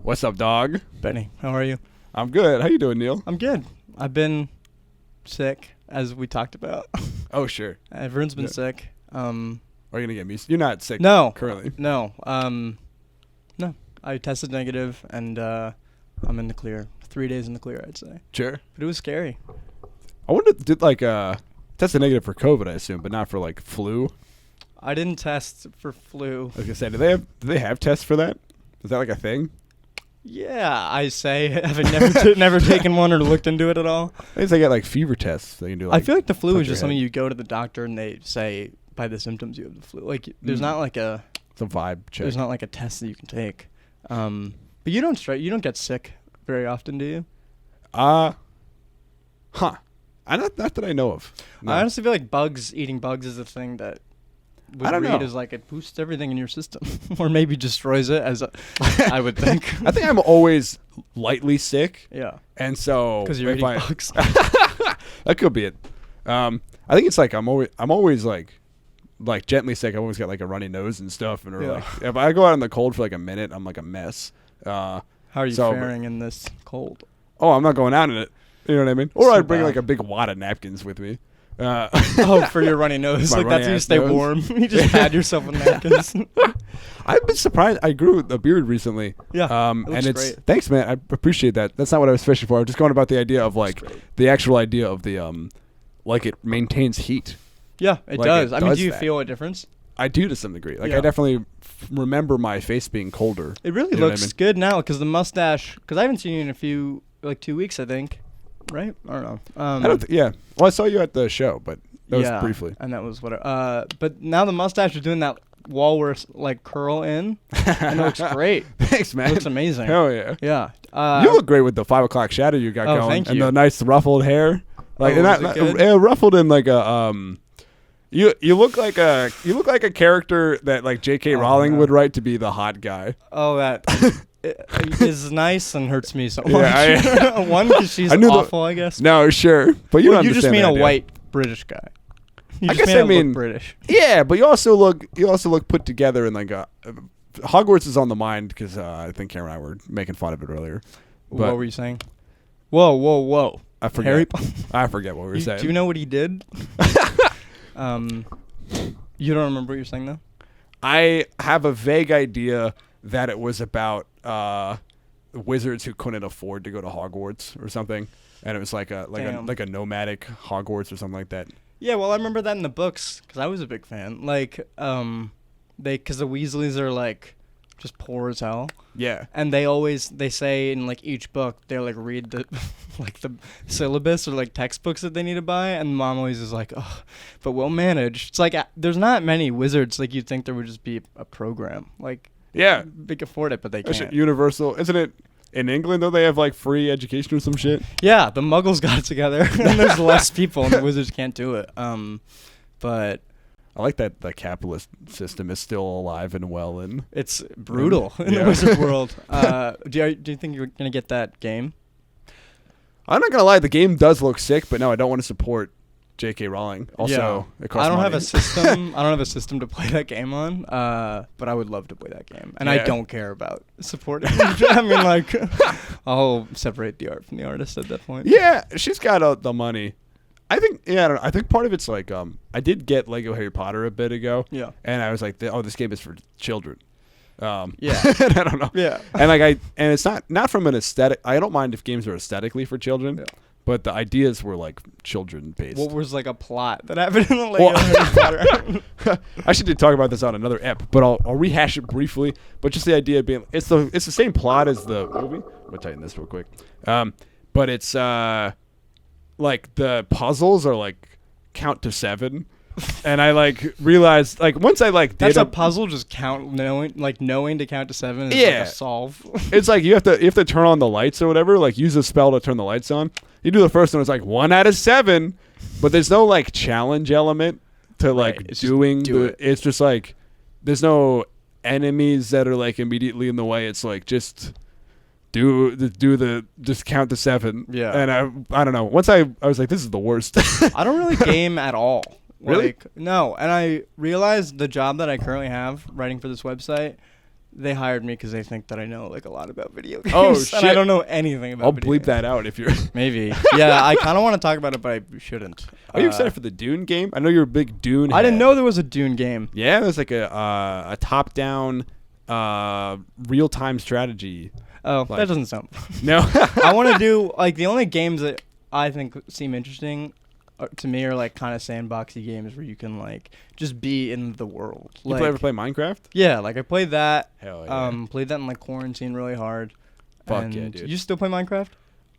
What's up, dog? Benny, how are you? I'm good. How you doing, Neil? I'm good. I've been sick, as we talked about. Oh, sure. Everyone's been sick. Are you gonna get me? You're not sick. No. Currently. No. No. I tested negative, and I'm in the clear. 3 days in the clear, I'd say. Sure. But it was scary. I wonder, did tested negative for COVID, I assume, but not for like flu. I didn't test for flu. I was gonna say, do they have tests for that? Is that like a thing? Yeah, I say, having never taken one or looked into it at all. I guess they get like fever tests. They can do. Like, I feel like the flu is just something you go to the doctor and they say by the symptoms you have the flu. Like there's not like a. It's a vibe check. There's not like a test that you can take. But you don't get sick very often, do you? Not that I know of. No. I honestly feel like eating bugs is a thing that I don't know. As like it boosts everything in your system, or maybe destroys it. I would think. I think I'm always lightly sick. Yeah. And so because you're eating bugs. That could be it. I think it's like I'm always like gently sick. I've always got like a runny nose and stuff, and like if I go out in the cold for like a minute, I'm like a mess. How are you faring in this cold? Oh, I'm not going out in it. You know what I mean? Or I'd bring like a big wad of napkins with me. For your runny nose. Like that's how you stay warm. You just pad yourself with napkins. I've been surprised. I grew a beard recently. Yeah. And it's great. Thanks, man. I appreciate that. That's not what I was fishing for. I was just going about the idea of like the actual idea of the like it maintains heat. Yeah, it like does. It I mean, do you feel a difference? I do to some degree. Like I definitely remember my face being colder. It really looks good now because the mustache. Because I haven't seen you in a few 2 weeks, I think. Right? I don't know. Yeah. Well, I saw you at the show, but that was briefly. And that was what. But now the mustache is doing that walrus like curl in, and it looks great. Thanks, man. It looks amazing. Hell yeah. Yeah. You look great with the 5 o'clock shadow you got going, thank you. and the nice ruffled hair, like ruffled in like a You look like a character that like J.K. Rowling would write to be the hot guy. Oh, that. It is nice and hurts me so much. Yeah, one because she's awful, I guess. No, sure, but you just mean a white British guy. I guess I mean British. Yeah, but you also look put together and like Hogwarts is on the mind because I think Cameron and I were making fun of it earlier. But what were you saying? Whoa! I forget. I forget what we were saying. Do you know what he did? You don't remember what you're saying though? I have a vague idea that it was about wizards who couldn't afford to go to Hogwarts or something, and it was like a nomadic Hogwarts or something like that. Yeah, well, I remember that in the books because I was a big fan. Like, because the Weasleys are like just poor as hell. Yeah, and they say in like each book they like read the like the syllabus or like textbooks that they need to buy, and Mom always is like, oh, but we'll manage. It's like there's not many wizards. Like you'd think there would just be a program like. Yeah. They can afford it, but they can't. Universal. Isn't it in England, though, they have, like, free education or some shit? Yeah, the Muggles got it together. And there's less people, and the wizards can't do it. But... I like that the capitalist system is still alive and well. And it's brutal in the wizard world. Do you think you're going to get that game? I'm not going to lie. The game does look sick, but no, I don't want to support J.K. Rowling. Also, it costs money. Have a system. I don't have a system to play that game on. But I would love to play that game, and I don't care about supporting. I mean, like, I'll separate the art from the artist at that point. Yeah, she's got the money. I think. Yeah, I don't know. I think part of it's like I did get Lego Harry Potter a bit ago. Yeah. And I was like, this game is for children. Yeah. And I don't know. Yeah. And like and it's not from an aesthetic. I don't mind if games are aesthetically for children. Yeah. But the ideas were like children based. What was like a plot that happened in the Lego Harry Potter? I should talk about this on another ep, but I'll rehash it briefly. But just the idea being it's the same plot as the movie. I'm gonna tighten this real quick. But it's like the puzzles are like count to 7. And I like realized like once I like did that's a puzzle, just knowing to count to 7 is like a solve. It's like you have to turn on the lights or whatever, like use a spell to turn the lights on. You do the first one, it's like 1 out of 7, but there's no like challenge element to like doing it's just like there's no enemies that are like immediately in the way. It's like just just count to 7. Yeah. And I don't know. Once I was like, this is the worst. I don't really game at all. Really? No. And I realized the job that I currently have writing for this website, They hired me because they think that I know like a lot about video games. Oh, And shit. I don't know anything about. I'll video bleep games. that out if you're. Maybe. Yeah, I kind of want to talk about it, but I shouldn't. Are you excited for the Dune game? I know you're a big Dune. I didn't head. know there was a Dune game. Yeah, there's like a top-down, real-time strategy. Oh, Like- that doesn't sound. No. I want to do like the only games that I think seem interesting to me are like kind of sandboxy games where you can like just be in the world. You Like, ever play Minecraft? yeah, like I played that. Hell yeah. Played that in like quarantine really hard. Fuck And yeah, dude. You still play Minecraft?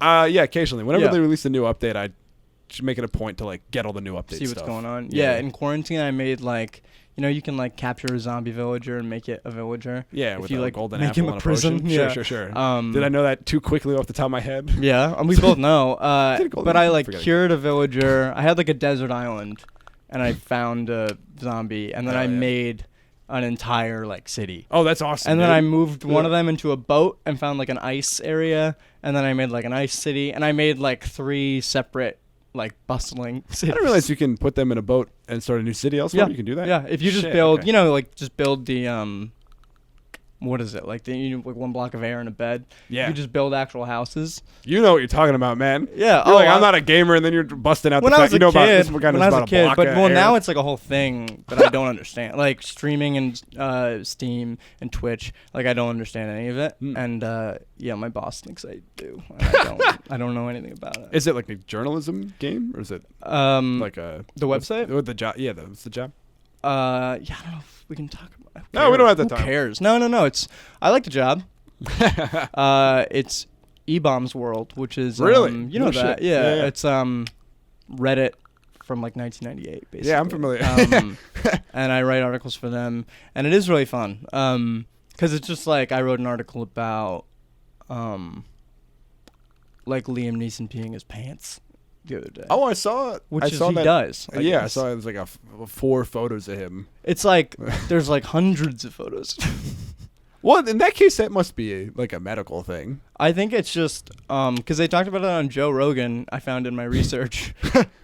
Yeah, occasionally. Whenever Yeah. they release a new update, I should make it a point to like get all the new updates. See what's stuff. going on. Yeah. Yeah, in quarantine I made like you can like capture a zombie villager and make it a villager. Yeah, if with you a like golden make apple him a and prison. potion. Yeah. Sure. Did Did I know that too quickly off the top of my head? Yeah, and we both know. Did a golden But I apple, like forget it. cured a villager. I had like a desert island, and I found a zombie, and then Oh, I yeah. made an entire like city. Oh, that's awesome. And then dude. I moved one Yeah. of them into a boat and found like an ice area, and then I made like an ice city, and I made like 3 separate like bustling cities. I didn't realize you can put them in a boat and start a new city elsewhere. Yeah. You can do that. Yeah, if you just Shit, build, okay. like just build the what is it? Like like 1 block of air and a bed. Yeah. You just build actual houses. You know what you're talking about, man. Yeah. You're like, I'm not a gamer, and then you're busting out When the I fact was you a know about kid, this kind when of I was about a kid, block but of well air. now it's like a whole thing that I don't understand. Like streaming and Steam and Twitch, like I don't understand any of it. And yeah, my boss thinks I do. And I don't know anything about it. Is it like a journalism game, or is it like a the website? With the job? Yeah, that's the job. Yeah, I don't know if we can talk about. No, we don't have the Who time. cares? No. I like the job. It's E-Bombs World, which is Really? you know No that. shit. Yeah, Yeah. it's Reddit from like 1998, basically. Yeah, I'm familiar. And I write articles for them, and it is really fun. Because it's just like I wrote an article about like Liam Neeson peeing his pants the other day. Oh, I saw it. Which I is saw he that. does. I Yeah, I guess. saw it was like 4 photos of him. It's like there's like hundreds of photos. Well, in that case, that must be like a medical thing. I think it's just because they talked about it on Joe Rogan. I found in my research,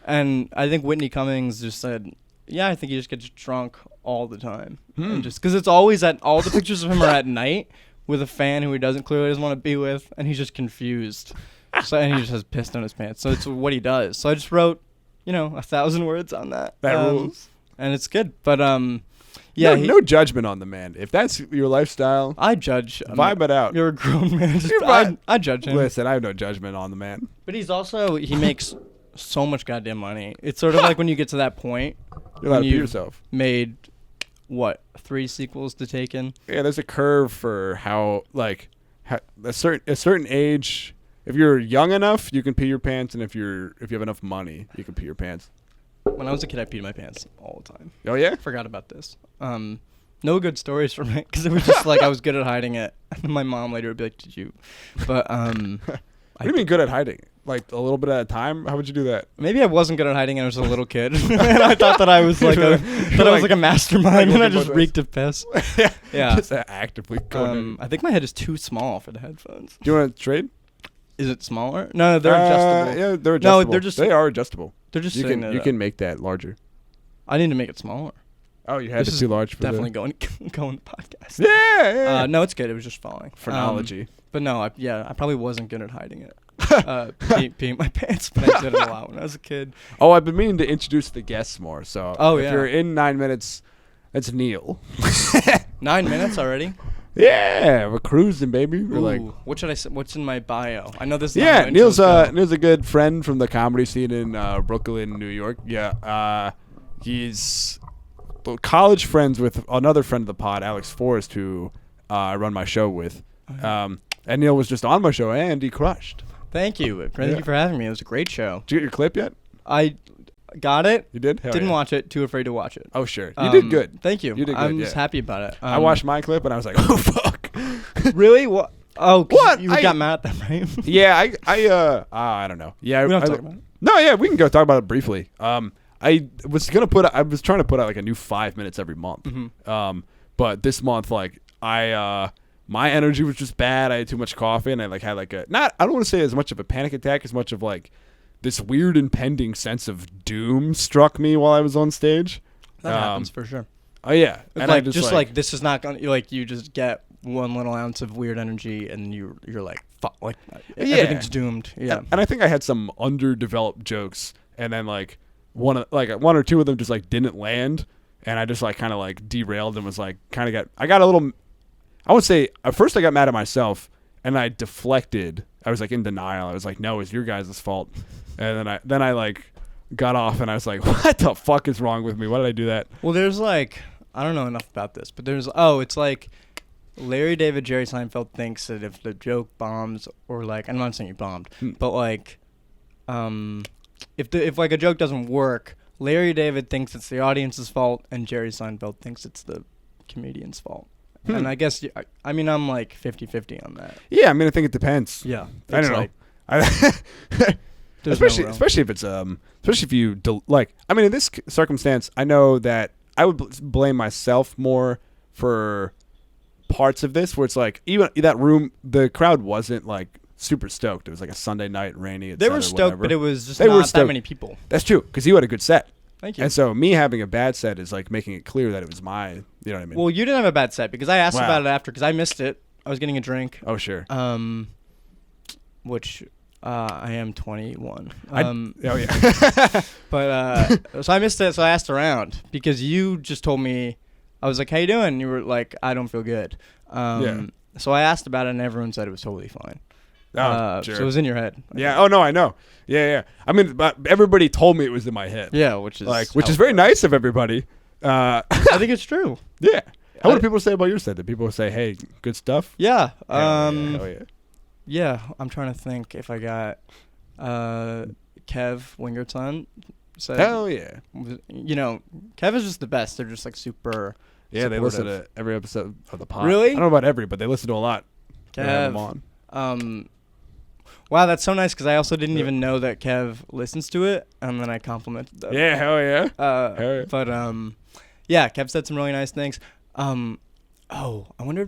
and I think Whitney Cummings just said, "Yeah, I think he just gets drunk all the time, and just because it's always at all the pictures of him are at night with a fan who he clearly doesn't want to be with, and he's just confused. So and he just has pissed on his pants. So it's what he does. So I just wrote, 1,000 words on that. That rules. And it's good, but yeah, no judgment on the man. If that's your lifestyle, I judge. vibe it out. You're a grown man. You're right. I judge him. Listen, I have no judgment on the man. But he makes so much goddamn money. It's sort of like when you get to that point. You're allowed when to pee you've yourself. Made, 3 sequels to Taken? Yeah, there's a curve for how a certain age. If you're young enough, you can pee your pants, and if you have enough money, you can pee your pants. When I was a kid, I peed my pants all the time. Oh yeah. Forgot about this. No good stories from it because it was just like I was good at hiding it. And my mom later would be like, "Did you?" But What do you mean good at hiding? Like a little bit at a time? How would you do that? maybe I wasn't good at hiding. And I was a little kid, and I thought that I was like a mastermind, and I just reeked of piss. Yeah. Just actively going. I think my head is too small for the headphones. Do you want to trade? Is it smaller? No, they're adjustable. Yeah, they're adjustable. No, they're just. They are adjustable. They're just. You can make that larger. I need to make it smaller. Oh, you had This it is too large for Definitely going the podcast. Yeah. No, it's good. It was just falling. Phrenology. But no, I probably wasn't good at hiding it. Peeing my pants, but I did it a lot when I was a kid. Oh, I've been meaning to introduce the guests more. So if you're in 9 minutes, that's Neill. 9 minutes already? Yeah, we're cruising, baby. We're like, what should I say? What's in my bio? I know this. Is yeah, not how Neill's intros go. a good friend from the comedy scene in Brooklyn, New York. Yeah, he's college friends with another friend of the pod, Alex Forrest, who I run my show with. And Neill was just on my show, and he crushed. Thank you. Thank you for having me. It was a great show. Did you get your clip yet? I got it. You did? Hell Didn't yeah. watch it. Too afraid to watch it. Oh, sure. You did good. Thank you. You did good, I'm just happy about it. I watched my clip, and I was like, oh, fuck. Really? What? Oh, What? You got mad at them, right? Yeah, I don't know. Yeah, We don't talk about it. No, yeah, we can go talk about it briefly. I was trying to put out like a new 5 minutes every month. Mm-hmm. But this month, like my energy was just bad. I had too much coffee, and I like had like I don't want to say as much of a panic attack as much of like this weird impending sense of doom struck me while I was on stage. That happens for sure. Oh yeah, and Like I just like this is not gonna like you just get one little ounce of weird energy, and you're like, fuck, like Yeah. everything's doomed. Yeah. And I think I had some underdeveloped jokes, and then like one or two of them just like didn't land, and I just like kind of like derailed and was like I got a little. I would say at first I got mad at myself, and I deflected. I was like in denial. I was like, no, it's your guys' fault. And then I like got off, and I was like, what the fuck is wrong with me? Why did I do that? Well, there's like, I don't know enough about this, but it's like Larry David, Jerry Seinfeld thinks that if the joke bombs, or like, I'm not saying you bombed, but like, if like a joke doesn't work, Larry David thinks it's the audience's fault, and Jerry Seinfeld thinks it's the comedian's fault. And I guess, I mean, I'm like 50-50 on that. Yeah, I mean, I think it depends. Yeah. I don't know. Especially if it's especially if you I mean, in this circumstance, I know that I would blame myself more for parts of this where it's like even that room, the crowd wasn't like super stoked. It was like a Sunday night, rainy. They were stoked, whatever. but it was just not that many people. That's true, because you had a good set. Thank you. And so me having a bad set is like making it clear that it was my, you know what I mean? Well, you didn't have a bad set because I asked about it after because I missed it. I was getting a drink. Oh, sure. Which I am 21. Oh, yeah. But so I missed it, so I asked around because you just told me, I was like, how you doing? And you were like, I don't feel good. So I asked about it, and everyone said it was totally fine. Oh, sure. So it was in your head. Yeah. Oh, no, I know. Yeah. I mean, but everybody told me it was in my head. Yeah, which is very nice of everybody. I think it's true. Yeah. What do people say about your set? Did people say, hey, good stuff? Yeah. Hell yeah. Yeah, I'm trying to think if I got Kev Wingert's son. Hell yeah. You know, Kev is just the best. They're just like super Yeah, supportive. they listen to every episode of the pod. Really? I don't know about every, but they listen to a lot. Kev. They have them on. Wow, that's so nice because I also didn't even know that Kev listens to it, and then I complimented them. Yeah, hell yeah. But yeah, Kev said some really nice things. I wonder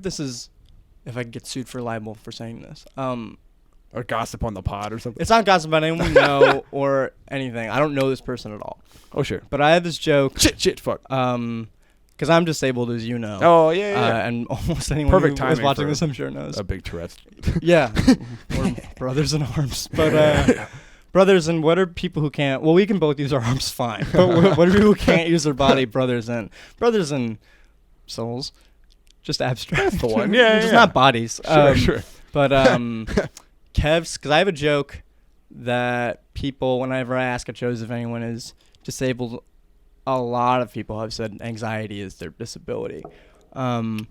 if I could get sued for libel for saying this. Or gossip on the pod or something. It's not gossip about anyone we know or anything. I don't know this person at all. Oh, sure. But I had this joke. Shit, fuck. Because I'm disabled, as you know. Oh, yeah. And almost anyone Perfect who is timing watching for this, I'm sure, knows. A big Tourette. Yeah. We're brothers in arms. But brothers in what are people who can't? Well, we can both use our arms fine. But what are people who can't use their body? Brothers in souls. Just abstract. That's the one. Yeah, Just not bodies. Sure. But Kev's, because I have a joke that people, whenever I ask at shows if anyone is disabled, a lot of people have said anxiety is their disability. And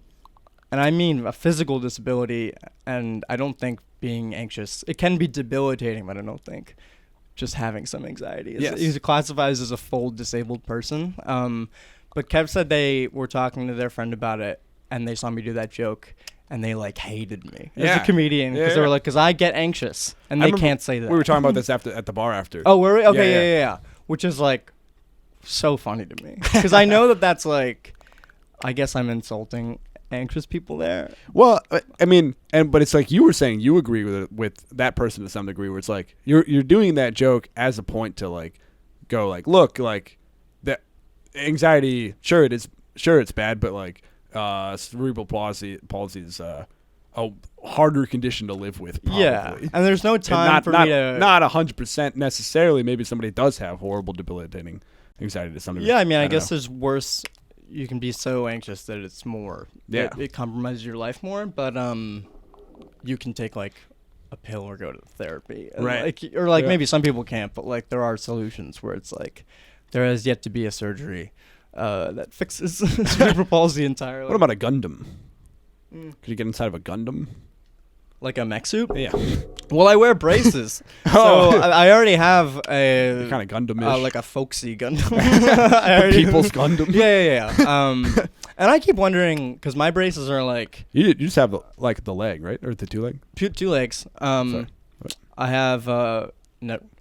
I mean a physical disability, and I don't think being anxious, it can be debilitating, but I don't think just having some anxiety is classifies as a full disabled person. But Kev said they were talking to their friend about it, and they saw me do that joke, and they like hated me as a comedian because they were like, because I get anxious, and they can't say that. We were talking about this at the bar after. Oh, were we? Okay, yeah. Which is like so funny to me because I know that's like, I guess I'm insulting anxious people there. Well, I mean, but it's like you were saying, you agree with that person to some degree, where it's like you're doing that joke as a point to like go like, look, like that anxiety, sure it's bad, but like cerebral palsy is a harder condition to live with, probably. Yeah, and there's no time for me to not 100% necessarily. Maybe somebody does have horrible, debilitating anxiety to some degree. Yeah, I mean, I guess there's worse. You can be so anxious that it's more. Yeah, it compromises your life more. But you can take like a pill or go to therapy, right? Maybe some people can't, but like there are solutions where it's like there has yet to be a surgery that fixes cerebral palsy entirely. What about a Gundam? Could you get inside of a Gundam? Like a mech suit? Yeah. Well, I wear braces. So I already have a kind of Gundam-ish. like a folksy Gundam. People's Gundam. Yeah. And I keep wondering, because my braces are like... You just have like the leg, right? Or the two leg? Two legs. I have... no,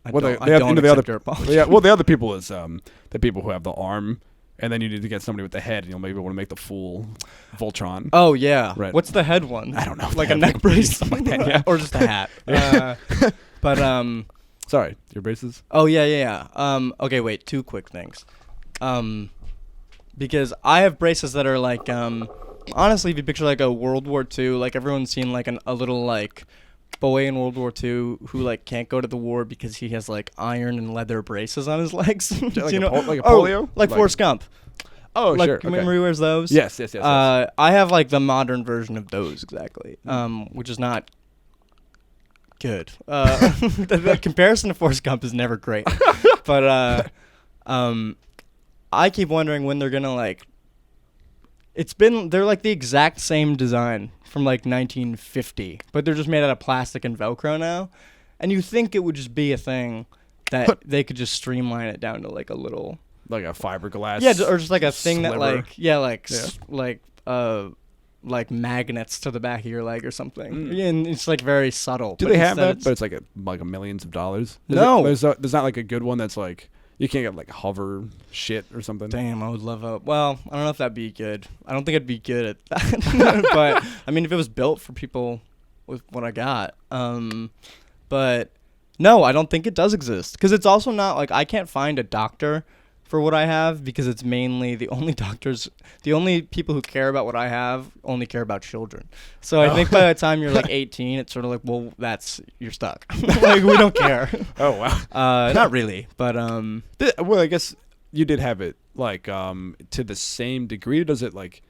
I well, don't the other apology. Yeah, well, the other people is the people who have the arm, and then you need to get somebody with the head, and you'll maybe want to make the full Voltron. Oh, yeah. Right. What's the head one? I don't know. Like a neck brace? Something like that, yeah. Or just a hat. But... Sorry, your braces? Oh, yeah. Okay, wait, two quick things. Because I have braces that are like honestly, if you picture like a World War II, like everyone's seen like a little like boy in World War II who like can't go to the war because he has like iron and leather braces on his legs. Like you know, like a polio? like Forrest Gump. Oh, like, sure. Remember he wears those? Yes. I have like the modern version of those exactly, which is not good. The comparison to Forrest Gump is never great, but I keep wondering when they're gonna like. They're like the exact same design from like 1950, but they're just made out of plastic and Velcro now, and you think it would just be a thing that they could just streamline it down to like a little. Like a fiberglass. Yeah, or just like a thing sliver. that like magnets to the back of your leg or something. And it's like very subtle. Do they have that? But it's like a millions of dollars. No. There's not like a good one that's like you can't get like hover shit or something. Damn, I would love a. Well, I don't know if that'd be good. I don't think I'd be good at that. But I mean, if it was built for people with what I got, but no, I don't think it does exist because it's also not like I can't find a doctor for what I have because it's mainly the only people who care about what I have only care about children. So I think by the time you're like 18, it's sort of like, well, you're stuck. Like we don't care. Oh wow. Not really, but well, I guess you did have it like to the same degree. Does it like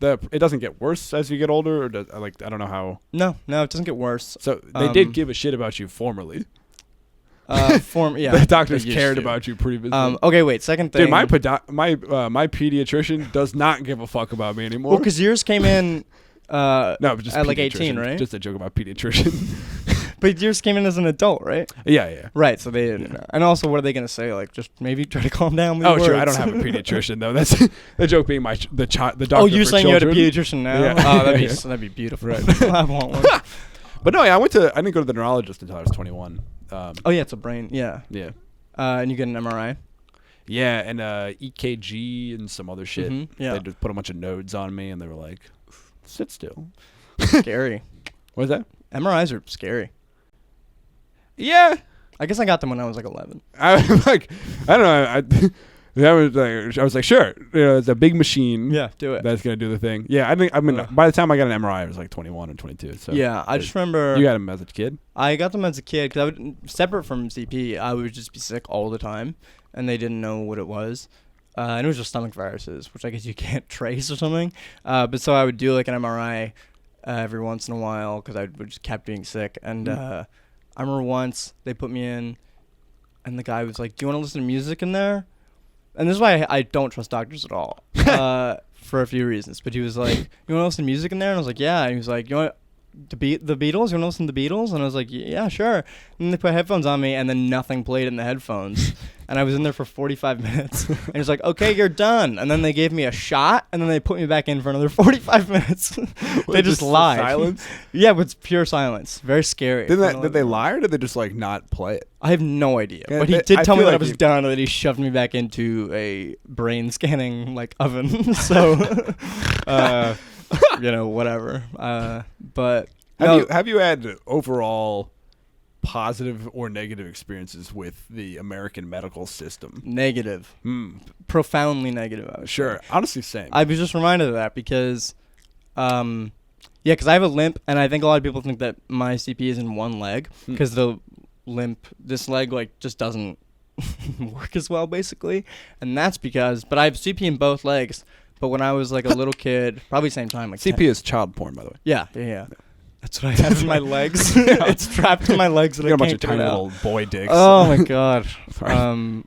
it doesn't get worse as you get older, or does like I don't know how. No, it doesn't get worse. So they did give a shit about you formerly. Yeah. The doctors cared about you previously. Okay, wait. Second thing. Dude, my pediatrician does not give a fuck about me anymore. Well, because yours came in. No, just at like 18, right? Just a joke about pediatrician. But yours came in as an adult, right? Yeah. Right. So they didn't know. And also, what are they gonna say? Like, just maybe try to calm down. With Sure. words. I don't have a pediatrician though. That's the joke being the doctor. Oh, you're for saying children. you had a pediatrician now? Yeah. Oh, that'd be beautiful. Right. I want one. But no, I didn't go to the neurologist until I was 21. Oh yeah, it's a brain. Yeah. Yeah. And you get an MRI. Yeah, and EKG and some other shit. Yeah. They just put a bunch of nodes on me, and they were like, "Sit still." Scary. What is that? MRIs are scary. Yeah. I guess I got them when I was like 11. I'm like, I don't know. I was like, sure. It's a big machine. Yeah, do it. That's gonna do the thing. Yeah, I mean, by the time I got an MRI, I was like 21 or 22. So yeah, I just remember you got them as a kid. I got them as a kid because separate from CP, I would just be sick all the time, and they didn't know what it was. And it was just stomach viruses, which I guess you can't trace or something. But so I would do like an MRI every once in a while because I would just kept being sick. And I remember once they put me in, and the guy was like, "Do you want to listen to music in there?" And this is why I don't trust doctors at all, for a few reasons. But he was like, "You want to listen to music in there?" And I was like, "Yeah." And he was like, "You want the Beatles? You want to listen to the Beatles?" And I was like, "Yeah, sure." And they put headphones on me, and then nothing played in the headphones. And I was in there for 45 minutes. And he was like, "Okay, you're done." And then they gave me a shot, and then they put me back in for another 45 minutes. They just lied. Silence? Yeah, but it's pure silence. Very scary. Did they lie, or did they just like not play it? I have no idea. Yeah, but he did tell me feel that I like was done, and that he shoved me back into a brain scanning like oven. So, whatever. But have you had overall positive or negative experiences with the American medical system? Negative. Profoundly negative, I would Sure. say. Honestly, same. I was just reminded of that because, because I have a limp, and I think a lot of people think that my CP is in one leg because this leg like just doesn't work as well, basically, and that's but I have CP in both legs. But when I was like a little kid, probably same time, like CP is child porn, by the way. Yeah. That's what I have in my legs. It's trapped in my legs, and You I got a bunch can't of get it tiny out. little boy dicks. Oh my god. Sorry.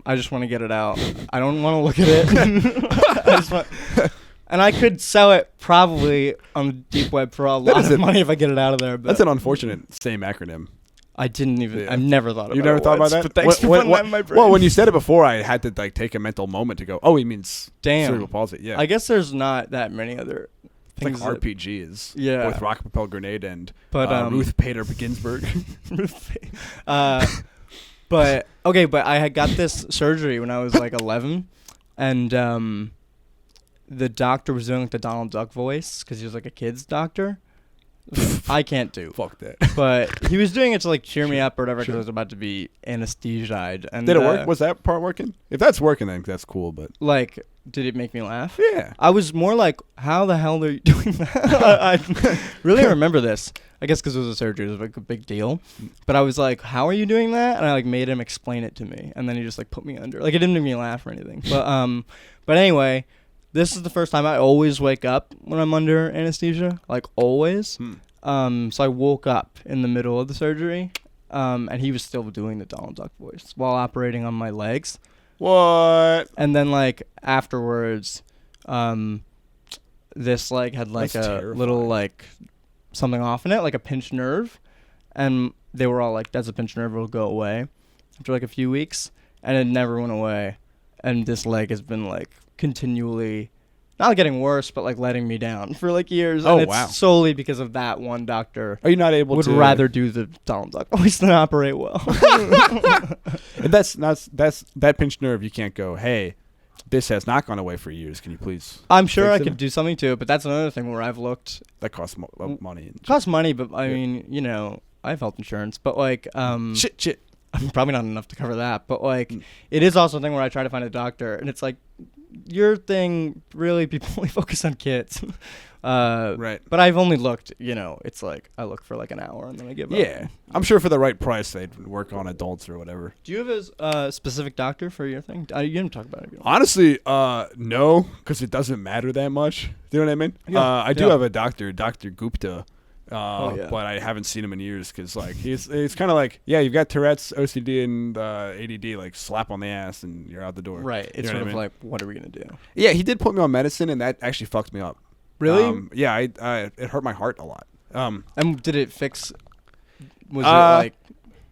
I just want to get it out. I don't want to look at it. And I could sell it probably on the deep web for a lot of money if I get it out of there. But That's an unfortunate same acronym. I didn't even. Yeah. I've never thought about it. You never thought about that? But thanks for putting that in my brain. Well, when you said it before, I had to like take a mental moment to go, "Oh, he means cerebral palsy." Yeah. I guess there's not that many other It's like things. RPGs. Yeah. With Rocket Propel Grenade and But, Ruth Bader Ginsburg. But I had got this surgery when I was like 11, and the doctor was doing like the Donald Duck voice because he was like a kid's doctor. I can't do. Fuck that. But he was doing it to like cheer me up or whatever because I was about to be anesthetized. And Did it work? Was that part working? If that's working, then that's cool. But like Did it make me laugh? Yeah. I was more like, how the hell are you doing that? I really remember this. I guess because it was a surgery, it was like a big deal. But I was like, how are you doing that? And I like made him explain it to me, and then he just like put me under. Like it didn't make me laugh or anything. But anyway, this is the first time I always wake up when I'm under anesthesia, like always. So I woke up in the middle of the surgery, and he was still doing the Donald Duck voice while operating on my legs. What? And then like afterwards, this like had like That's a terrifying. little like something off in it, like a pinched nerve, and they were all like, "That's a pinched nerve, it'll go away," after like a few weeks, and it never went away, and this leg has been like continually, not getting worse, but like letting me down for like years. Oh, and it's wow. solely because of that one doctor. Are you not able Would to rather do the Donald Duck voice than operate well. And that's that pinched nerve. You can't go, hey, this has not gone away for years. Can you please? I'm sure I fix it? could do something to it, but that's another thing where I've looked. That costs money. It costs money, but I Yeah. mean, you know, I have health insurance, but like, Shit. probably not enough to cover that. But like, it is also a thing where I try to find a doctor, and it's like, your thing, really, people only focus on kids. Right. But I've only looked, you know, it's like I look for like an hour and then I give up. Yeah. I'm sure for the right price they'd work on adults or whatever. Do you have a specific doctor for your thing? You didn't talk about it. If you don't. Honestly, no, because it doesn't matter that much. You know what I mean? Yeah. I do Yeah. have a doctor, Dr. Gupta, Yeah. but I haven't seen him in years because like he's kind of like, yeah, you've got Tourette's, OCD, and ADD, like slap on the ass and you're out the door. Right. It's You know sort what of I mean? like, what are we gonna do? Yeah, he did put me on medicine, and that actually fucked me up. Really? Yeah, it hurt my heart a lot. And did it fix? Was it like?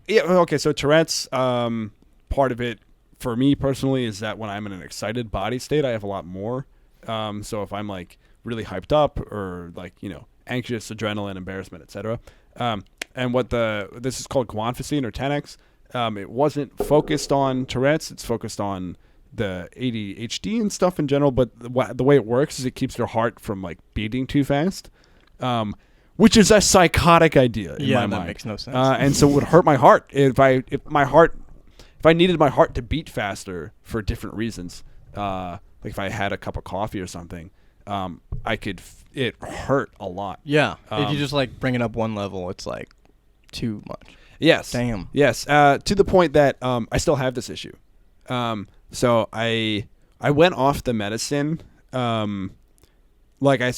Yeah, okay, so Tourette's, part of it for me personally is that when I'm in an excited body state, I have a lot more. So if I'm like really hyped up or like, you know, anxious, adrenaline, embarrassment, etc. And what this is called guanfacine or 10x. It wasn't focused on Tourette's, it's focused on the ADHD and stuff in general, but the way it works is it keeps your heart from like beating too fast. Which is a psychotic idea in my that mind. makes no sense. And so it would hurt my heart if I needed my heart to beat faster for different reasons. Like if I had a cup of coffee or something, it hurt a lot. Yeah. If you just like bring it up one level, it's like too much. Yes. Damn. Yes. To the point that I still have this issue. So I went off the medicine. I went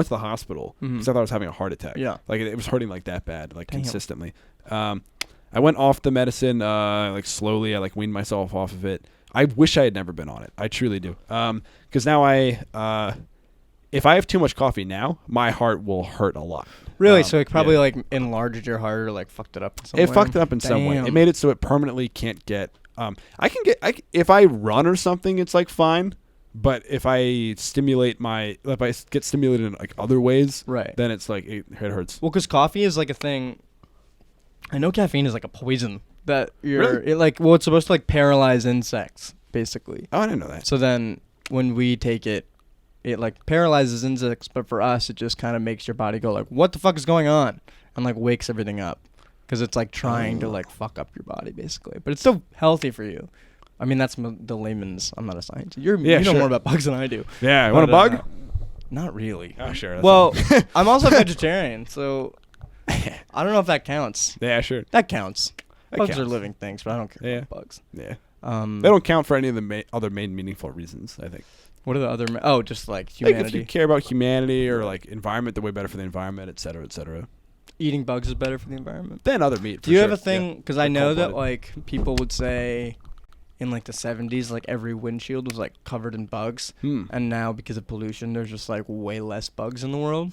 to the hospital because I thought I was having a heart attack. Yeah. Like it was hurting like that bad, like Damn. consistently. I went off the medicine like slowly. I like weaned myself off of it. I wish I had never been on it. I truly do. Because now if I have too much coffee now, my heart will hurt a lot. Really? So it probably yeah. like enlarged your heart or like fucked it up in some way? It fucked it up in some way. Damn. It made it so it permanently can't get. If I run or something, it's like fine. But if I get stimulated in like other ways, Right. then it's like it hurts. Well, because coffee is like a thing. I know caffeine is like a poison that Really? it's supposed to like paralyze insects basically. Oh, I didn't know that. So then when we take it, it like paralyzes insects, but for us, it just kind of makes your body go like, "What the fuck is going on?" and like wakes everything up because it's like trying to like fuck up your body basically. But it's still healthy for you. I mean, that's the layman's. I'm not a scientist. You know sure. more about bugs than I do. Yeah, you want a But, bug? Not really. Oh, sure. that's Well, fine. I'm also vegetarian, so I don't know if that counts. Yeah, sure. That counts. That Bugs are counts. living things, but I don't care Yeah. about bugs. Yeah. They They don't count for any of the other main meaningful reasons, I think. What are the other? Just like Like if humanity. you care about humanity or like environment, they're way better for the environment, et cetera, et cetera. Eating bugs is better for the environment. Than other meat. Do you for have a sure. thing? Because I They're know that cold-blooded. like people would say, in like the 70s, like every windshield was like covered in bugs, and now because of pollution, there's just like way less bugs in the world.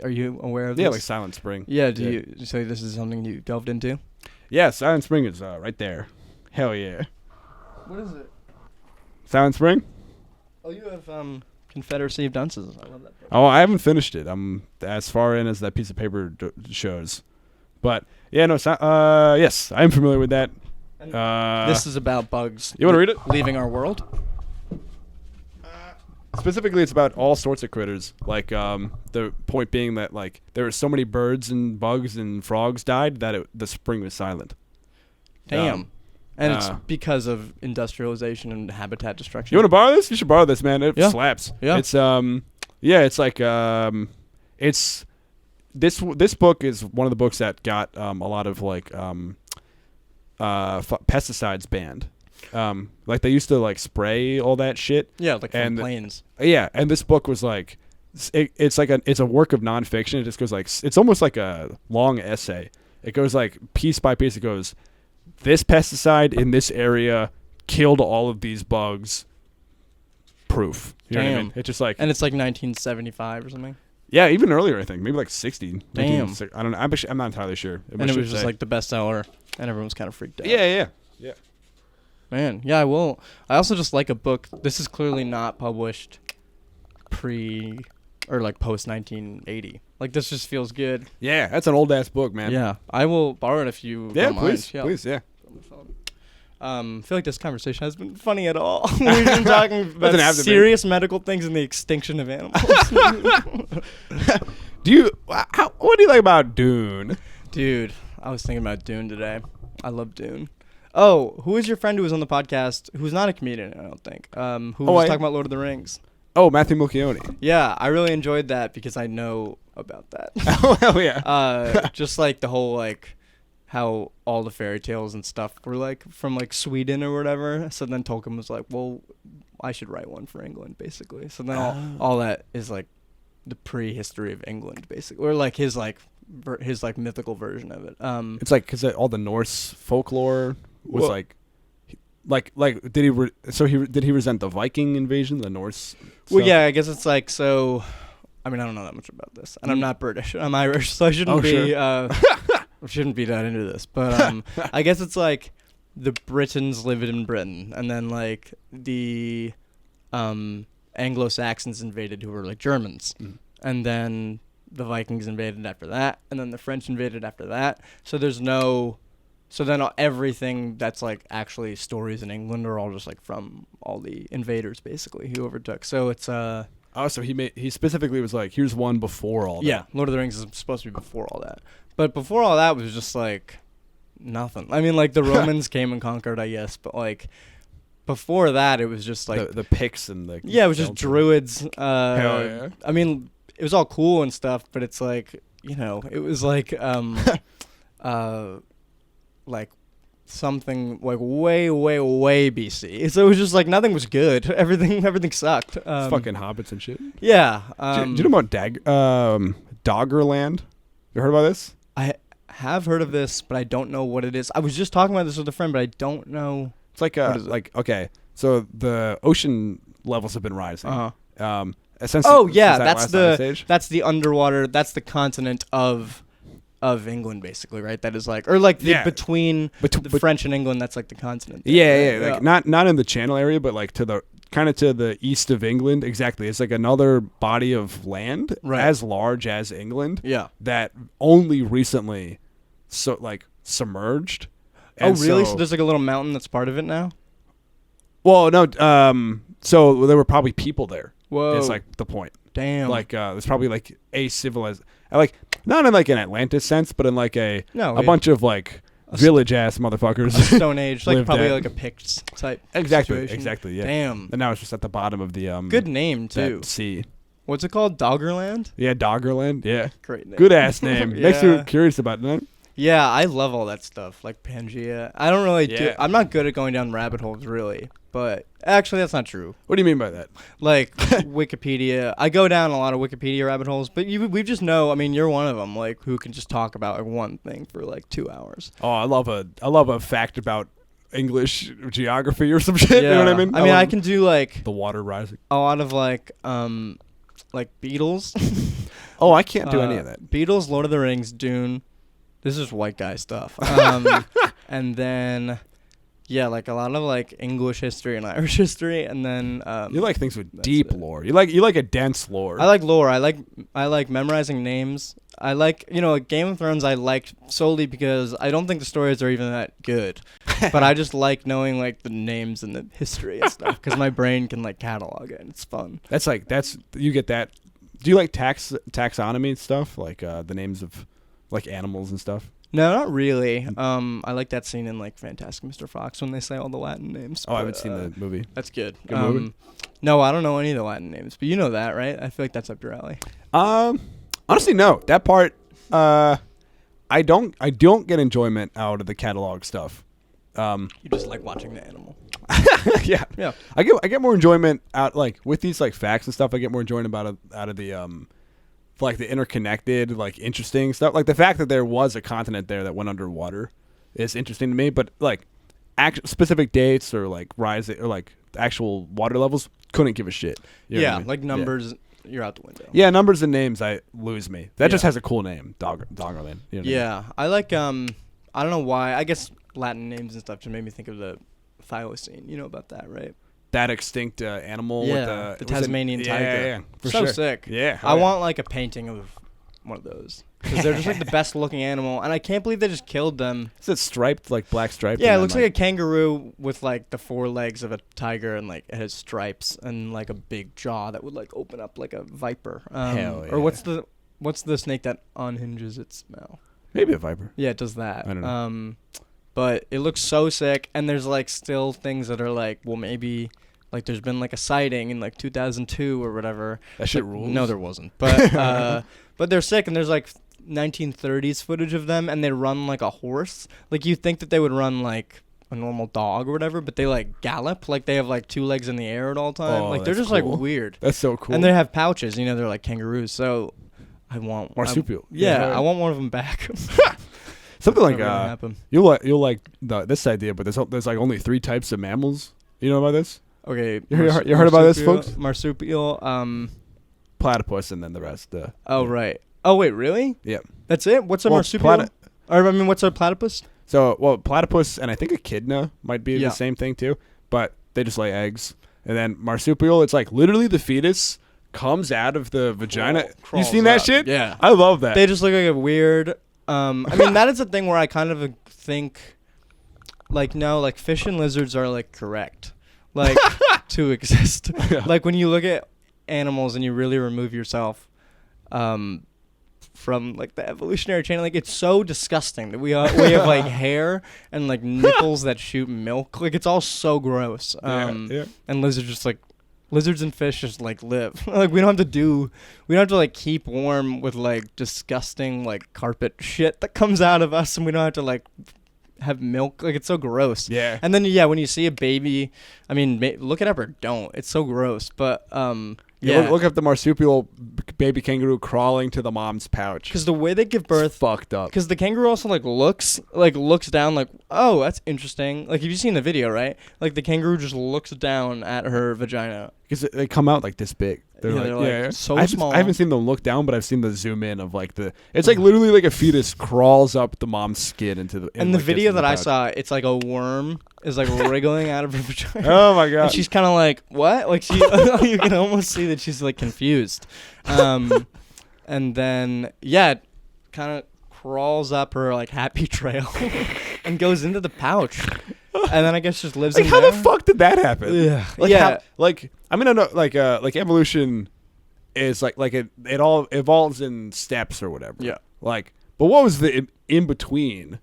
Are you aware of this? Yeah, like Silent Spring. Yeah. Do you? So this is something you delved into? Yeah, Silent Spring is right there. Hell yeah. What is it? Silent Spring? Oh, you have Confederacy of Dunces. I love that book. Oh, I haven't finished it. I'm as far in as that piece of paper shows. But yeah, no. Yes, I am familiar with that. This is about bugs. You wanna read it? Leaving our world. Specifically, it's about all sorts of critters. Like the point being that like there were so many birds and bugs and frogs died that the spring was silent. Damn. And it's because of industrialization and habitat destruction. You want to borrow this? You should borrow this, man. It slaps. Yeah. It's it's like it's this book is one of the books that got a lot of like pesticides banned. Like they used to like spray all that shit. Yeah, like from planes. Yeah, and this book was like it's a work of nonfiction. It just goes like it's almost like a long essay. It goes like piece by piece. It goes, this pesticide in this area killed all of these bugs. Proof. You know what I mean? It's just like, and it's like 1975 or something. Yeah, even earlier I think, maybe like 60. Damn. I don't know. I'm not entirely sure. And it was just like the bestseller, and everyone was kind of freaked out. Yeah. Man, yeah, I also just like a book. This is clearly not published or like post 1980. Like this just feels good. Yeah, that's an old ass book, man. Yeah, I will borrow it if you don't mind. Please, yeah. I feel like this conversation has been funny at all. We've been talking about serious medical things and the extinction of animals. What do you like about Dune? Dude, I was thinking about Dune today. I love Dune. Oh, who is your friend who was on the podcast who's not a comedian, I don't think, who was talking about Lord of the Rings? Oh, Matthew Mulcahy. Yeah, I really enjoyed that because I know about that. Oh, hell yeah. Just like the whole, like, how all the fairy tales and stuff were, like, from, like, Sweden or whatever. So then Tolkien was like, well, I should write one for England, basically. So then all that is, like, the prehistory of England, basically. Or, like, his mythical version of it. It's like, because all the Norse folklore was, did he resent the Viking invasion, the Norse stuff? Well, yeah, I guess it's like, so, I mean, I don't know that much about this, and I'm not British, I'm Irish, so I shouldn't shouldn't be that into this, but I guess it's like the Britons lived in Britain, and then like the Anglo-Saxons invaded, who were like Germans, and then the Vikings invaded after that, and then the French invaded after that, so then everything that's like actually stories in England are all just like from all the invaders basically who overtook. So it's so he specifically was like, here's one before all that. Yeah, Lord of the Rings is supposed to be before all that. But before all that was just like nothing. I mean, like the Romans came and conquered, I guess, but like before that it was just like the Picts and the it was just druids. Hell yeah. I mean, it was all cool and stuff, but it's like, you know, it was like like something like way BC. So it was just like nothing was good. Everything sucked. Fucking hobbits and shit. Yeah. Do you know about Doggerland? You heard about this? I have heard of this, but I don't know what it is. I was just talking about this with a friend, but I don't know. It's like okay, so the ocean levels have been rising. That's the underwater. That's the continent of England, basically, right? That is like, or like between the French and England. That's like the continent. Like not in the Channel area, but like to the east of England. Exactly, it's like another body of land as large as England. Yeah, that only recently submerged. And really? So there's like a little mountain that's part of it now? Well, no. So there were probably people there. Whoa. It's like the point. Damn. Like there's probably like a civilized, like not in like an Atlantis sense, but in like a bunch of like village ass motherfuckers. Stone Age, like probably like a Picts type. Exactly. Situation. Exactly. Yeah. Damn. And now it's just at the bottom of the good name too. Sea. What's it called? Doggerland? Yeah, Doggerland. Yeah. Great name. Good ass name. Yeah. Makes you curious about it. Yeah, I love all that stuff, like Pangea. I don't really do. I'm not good at going down rabbit holes, really. But actually, that's not true. What do you mean by that? Like Wikipedia. I go down a lot of Wikipedia rabbit holes, but we just know. I mean, you're one of them, like who can just talk about like one thing for like 2 hours. Oh, I love a fact about English geography or some shit. Yeah. You know what I mean? I can do like the water rising. A lot of like Beatles. Oh, I can't do any of that. Beatles, Lord of the Rings, Dune. This is white guy stuff. And then, yeah, like a lot of like English history and Irish history, and then you like things with deep lore. You like a dense lore. I like lore. I like memorizing names. I like, Game of Thrones. I liked solely because I don't think the stories are even that good, but I just like knowing like the names and the history and stuff because my brain can like catalog it and it's fun. You get that. Do you like taxonomy stuff, like the names of like animals and stuff? No, not really. I like that scene in like Fantastic Mr. Fox when they say all the Latin names. Oh, I haven't seen the movie. That's good. Good movie? No, I don't know any of the Latin names, but you know that, right? I feel like that's up your alley. Honestly, no. That part, I don't get enjoyment out of the catalog stuff. You just like watching the animal. Yeah. Yeah. I get more enjoyment out like with these like facts and stuff. I get more enjoyment out of the like the interconnected, like interesting stuff. Like the fact that there was a continent there that went underwater is interesting to me. But like specific dates or like rise or like actual water levels, couldn't give a shit. You know what I mean? Like numbers, you're out the window. Yeah, numbers and names, I lose me. That just Yeah. has a cool name, Doggerland. You know what Yeah, I like I don't know why. I guess Latin names and stuff just made me think of the Thylacine. You know about that, right? That extinct animal. Yeah, with the Tasmanian tiger. Yeah, for so sure. sick. Yeah, I want like a painting of one of those because they're just like the best looking animal, and I can't believe they just killed them. Is it striped, like black striped? Yeah, it looks like a kangaroo with like the 4 legs of a tiger, and like it has stripes and like a big jaw that would like open up like a viper. Hell yeah. Or what's the snake that unhinges its mouth? Maybe a viper. Yeah, it does that. I don't know. But it looks so sick, and there's like still things that are like, well, maybe like there's been like a sighting in like 2002 or whatever. That shit rules. No, there wasn't. But but they're sick, and there's like 1930s footage of them, and they run like a horse. Like you think that they would run like a normal dog or whatever, but they like gallop, like they have like 2 legs in the air at all time. Oh, Like they're that's just cool. like weird. That's so cool. And they have pouches, you know, they're like kangaroos. So I want Marsupial. I want one of them back. Something like Never gonna happen. you'll like this idea, but there's like only 3 types of mammals. You know about this? Okay, You heard about this, folks? Marsupial. Platypus, and then the rest. Oh right. Oh wait, really? Yeah. That's it? What's a marsupial? Or I mean, what's a platypus? So platypus and I think echidna might be Yeah. the same thing too, but they just lay eggs. And then marsupial, it's like literally the fetus comes out of the vagina. You crawls seen that up. shit? Yeah. I love that. They just look like a weird. I mean, that is the thing where I kind of think, like, no, like fish and lizards are like correct, like to exist. Yeah. Like when you look at animals and you really remove yourself, from like the evolutionary chain, like it's so disgusting that we have like hair and like nipples that shoot milk. Like it's all so gross. Yeah. And lizards and fish just like live. Like we don't have to like keep warm with like disgusting like carpet shit that comes out of us, and we don't have to like have milk. Like it's so gross. Yeah. And then when you see a baby, I mean, look it up or don't. It's so gross. But Yeah, look up the marsupial baby kangaroo crawling to the mom's pouch. because the way they give birth, It's fucked up. because the kangaroo also looks down like, oh, that's interesting. Like, have you seen the video, right? Like the kangaroo just looks down at her vagina. Because they come out like this big. They're like so small. I haven't seen them look down, but I've seen the zoom in of like it's like literally like a fetus crawls up the mom's skin into the. And the video that I saw, it's like a worm is like wriggling out of her vagina. Oh my god! And she's kind of like, what? Like you can almost see that she's like confused. And then it kind of crawls up her like happy trail and goes into the pouch. And then I guess just lives like in how there. the fuck did that happen? Yeah. Like I mean I know like evolution is like it all evolves in steps or whatever. Yeah. Like, but what was the in between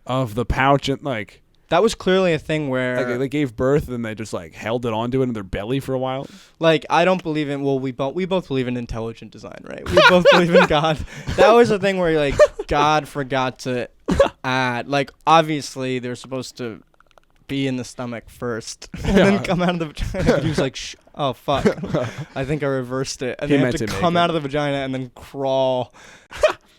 of the pouch and like That was clearly a thing where they gave birth and they just like held it onto it in their belly for a while? like I don't believe in we both believe in intelligent design, right? We both believe in God. That was the thing where like God forgot to add, like obviously they're supposed to be in the stomach first and then come out of the vagina. He was like, oh fuck, I think I reversed it, and they have to come out of the vagina and then crawl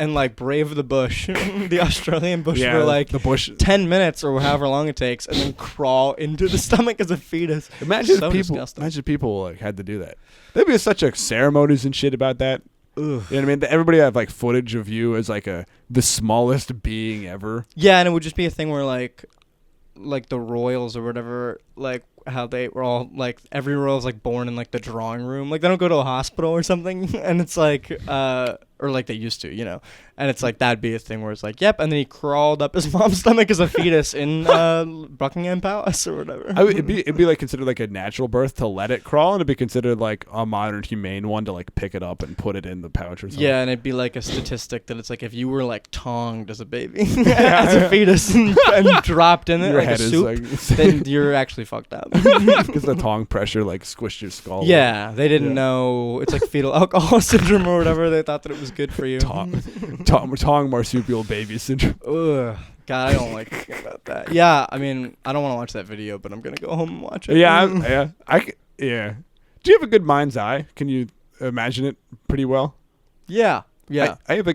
and like brave the bush, the Australian bush for like the bush 10 minutes or however long it takes, and then crawl into the stomach as a fetus. Imagine So people disgusting. imagine people like had to do that. There'd be such like ceremonies and shit about that. Ugh. You know what I mean? Everybody had like footage of you as like the smallest being ever. Yeah, and it would just be a thing where like the royals or whatever, like how they were all like every girl was like born in like the drawing room, like they don't go to a hospital or something, and it's like or like they used to, you know, and it's like that'd be a thing where it's like yep, and then he crawled up his mom's stomach as a fetus in Buckingham Palace or whatever. It'd be like considered like a natural birth to let it crawl, and it'd be considered like a modern humane one to like pick it up and put it in the pouch or something. Yeah, and it'd be like a statistic that it's like if you were like tonged as a baby as a fetus and dropped in it Your like head a is soup, like then you're actually fucked up. because the Tong pressure like squished your skull. Yeah, they didn't know it's like fetal alcohol syndrome or whatever. They thought that it was good for you. Tong marsupial baby syndrome. Ugh. God, I don't like thinking about that. Yeah, I mean, I don't want to watch that video, but I'm gonna go home and watch it. Yeah, yeah. Do you have a good mind's eye? Can you imagine it pretty well? Yeah. I have